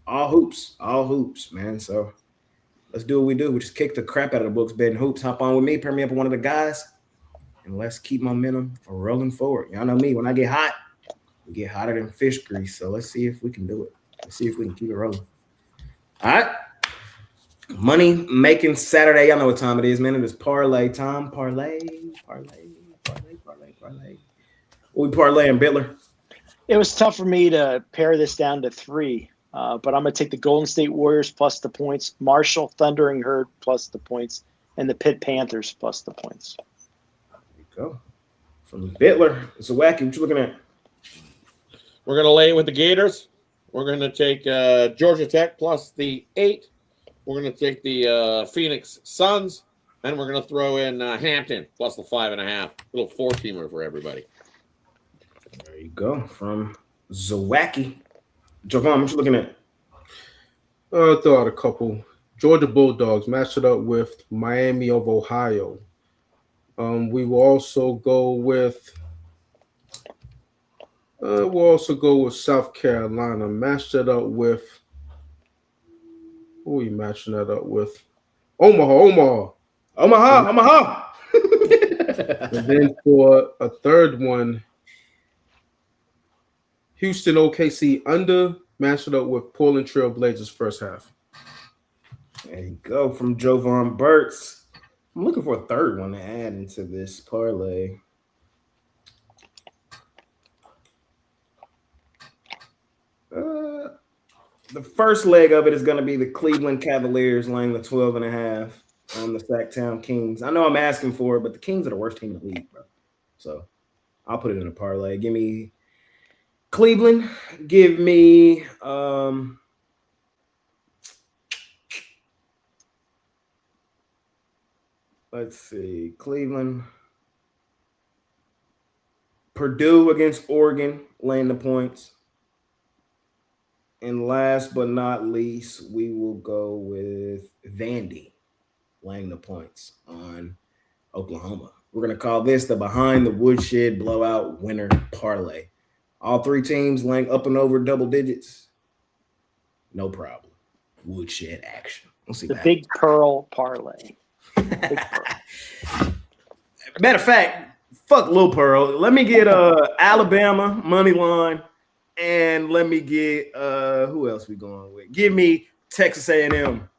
All hoops, man. So let's do what we do. We just kick the crap out of the books, betting hoops. Hop on with me, pair me up with one of the guys, and let's keep momentum rolling forward. Y'all know me. When I get hot, we get hotter than fish grease. So let's see if we can do it. Let's see if we can keep it rolling. All right. Money making Saturday. Y'all know what time it is, man. It is parlay time. Parlay. What we parlaying, Bittler? It was tough for me to pare this down to 3, but I'm going to take the Golden State Warriors plus the points, Marshall Thundering Herd plus the points, and the Pitt Panthers plus the points. There you go. From Bitler. It's a wacky. What you looking at? We're going to lay it with the Gators. We're going to take Georgia Tech plus the 8. We're going to take the Phoenix Suns. And we're going to throw in Hampton plus the 5.5. Little 4-teamer for everybody. There you go. From Zawacki. Jovan, what you looking at? Throw out a couple. Georgia Bulldogs match it up with Miami of Ohio. We will also go with South Carolina. Match that up with who are we matching that up with? Omaha. And then for a third one, Houston OKC under, match it up with Portland Trail Blazers first half. There you go. From Jovan Burtz. I'm looking for a third one to add into this parlay. The first leg of it is going to be the Cleveland Cavaliers laying the 12.5 on the Sacktown Kings. I know I'm asking for it, but the Kings are the worst team in the league, bro. So I'll put it in a parlay. Give me Cleveland. Give me let's see, Cleveland. Purdue against Oregon, laying the points. And last but not least, we will go with Vandy, laying the points on Oklahoma. We're going to call this the Behind the Woodshed Blowout Winner Parlay. All 3 teams laying up and over double digits. No problem. Woodshed action. We'll see the Big Pearl Parlay. Matter of fact, fuck Lil Pearl. Let me get Alabama money line, and let me get who else we going with? Give me Texas A&M.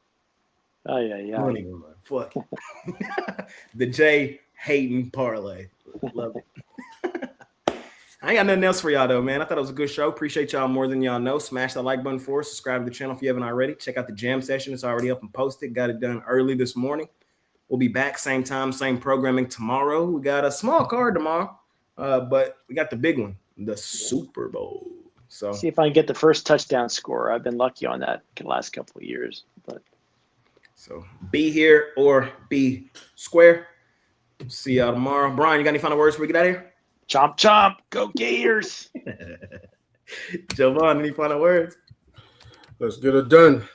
Oh yeah. Money line. Fuck it. The Jay Hayden parlay. Love it. I ain't got nothing else for y'all though, man. I thought it was a good show. Appreciate y'all more than y'all know. Smash that like button for us. Subscribe to the channel if you haven't already. Check out the jam session. It's already up and posted. Got it done early this morning. We'll be back same time, same programming tomorrow. We got a small card tomorrow, but we got the big one, the Super Bowl. So see if I can get the first touchdown score. I've been lucky on that the last couple of years. But so be here or be square. See y'all tomorrow. Brian, you got any final words before we get out of here? Chomp, chomp. Go Gators. Jovan, any final words? Let's get it done.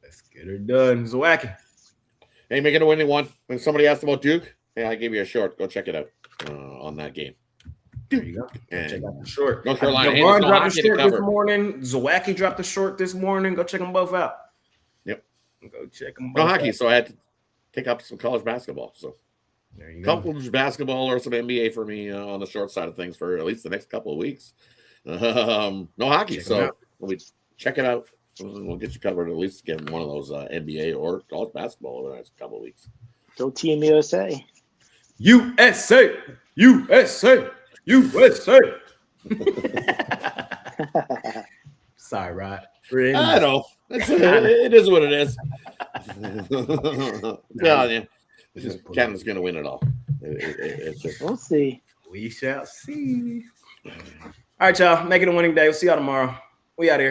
Let's get her done. Zawacki. Hey, make it a winning one. When somebody asked about Duke, hey, I gave you a short. Go check it out on that game. There you go. Check out the short. North Carolina. Jovan dropped the short this morning. Zawacki dropped the short this morning. Go check them both out. Yep. Go check them both no out. hockey, so I had to pick up some college basketball. So there you go. college basketball or some NBA for me on the short side of things for at least the next couple of weeks. No hockey, so we check it out. We'll get you covered at least get one of those NBA or college basketball over the next couple of weeks. Go Team USA. USA. USA. USA. Sorry, Rod. I know. It is what it is. Yeah, Canada's going to win it all. It's just, we'll see. We shall see. All right, y'all. Make it a winning day. We'll see y'all tomorrow. We out here.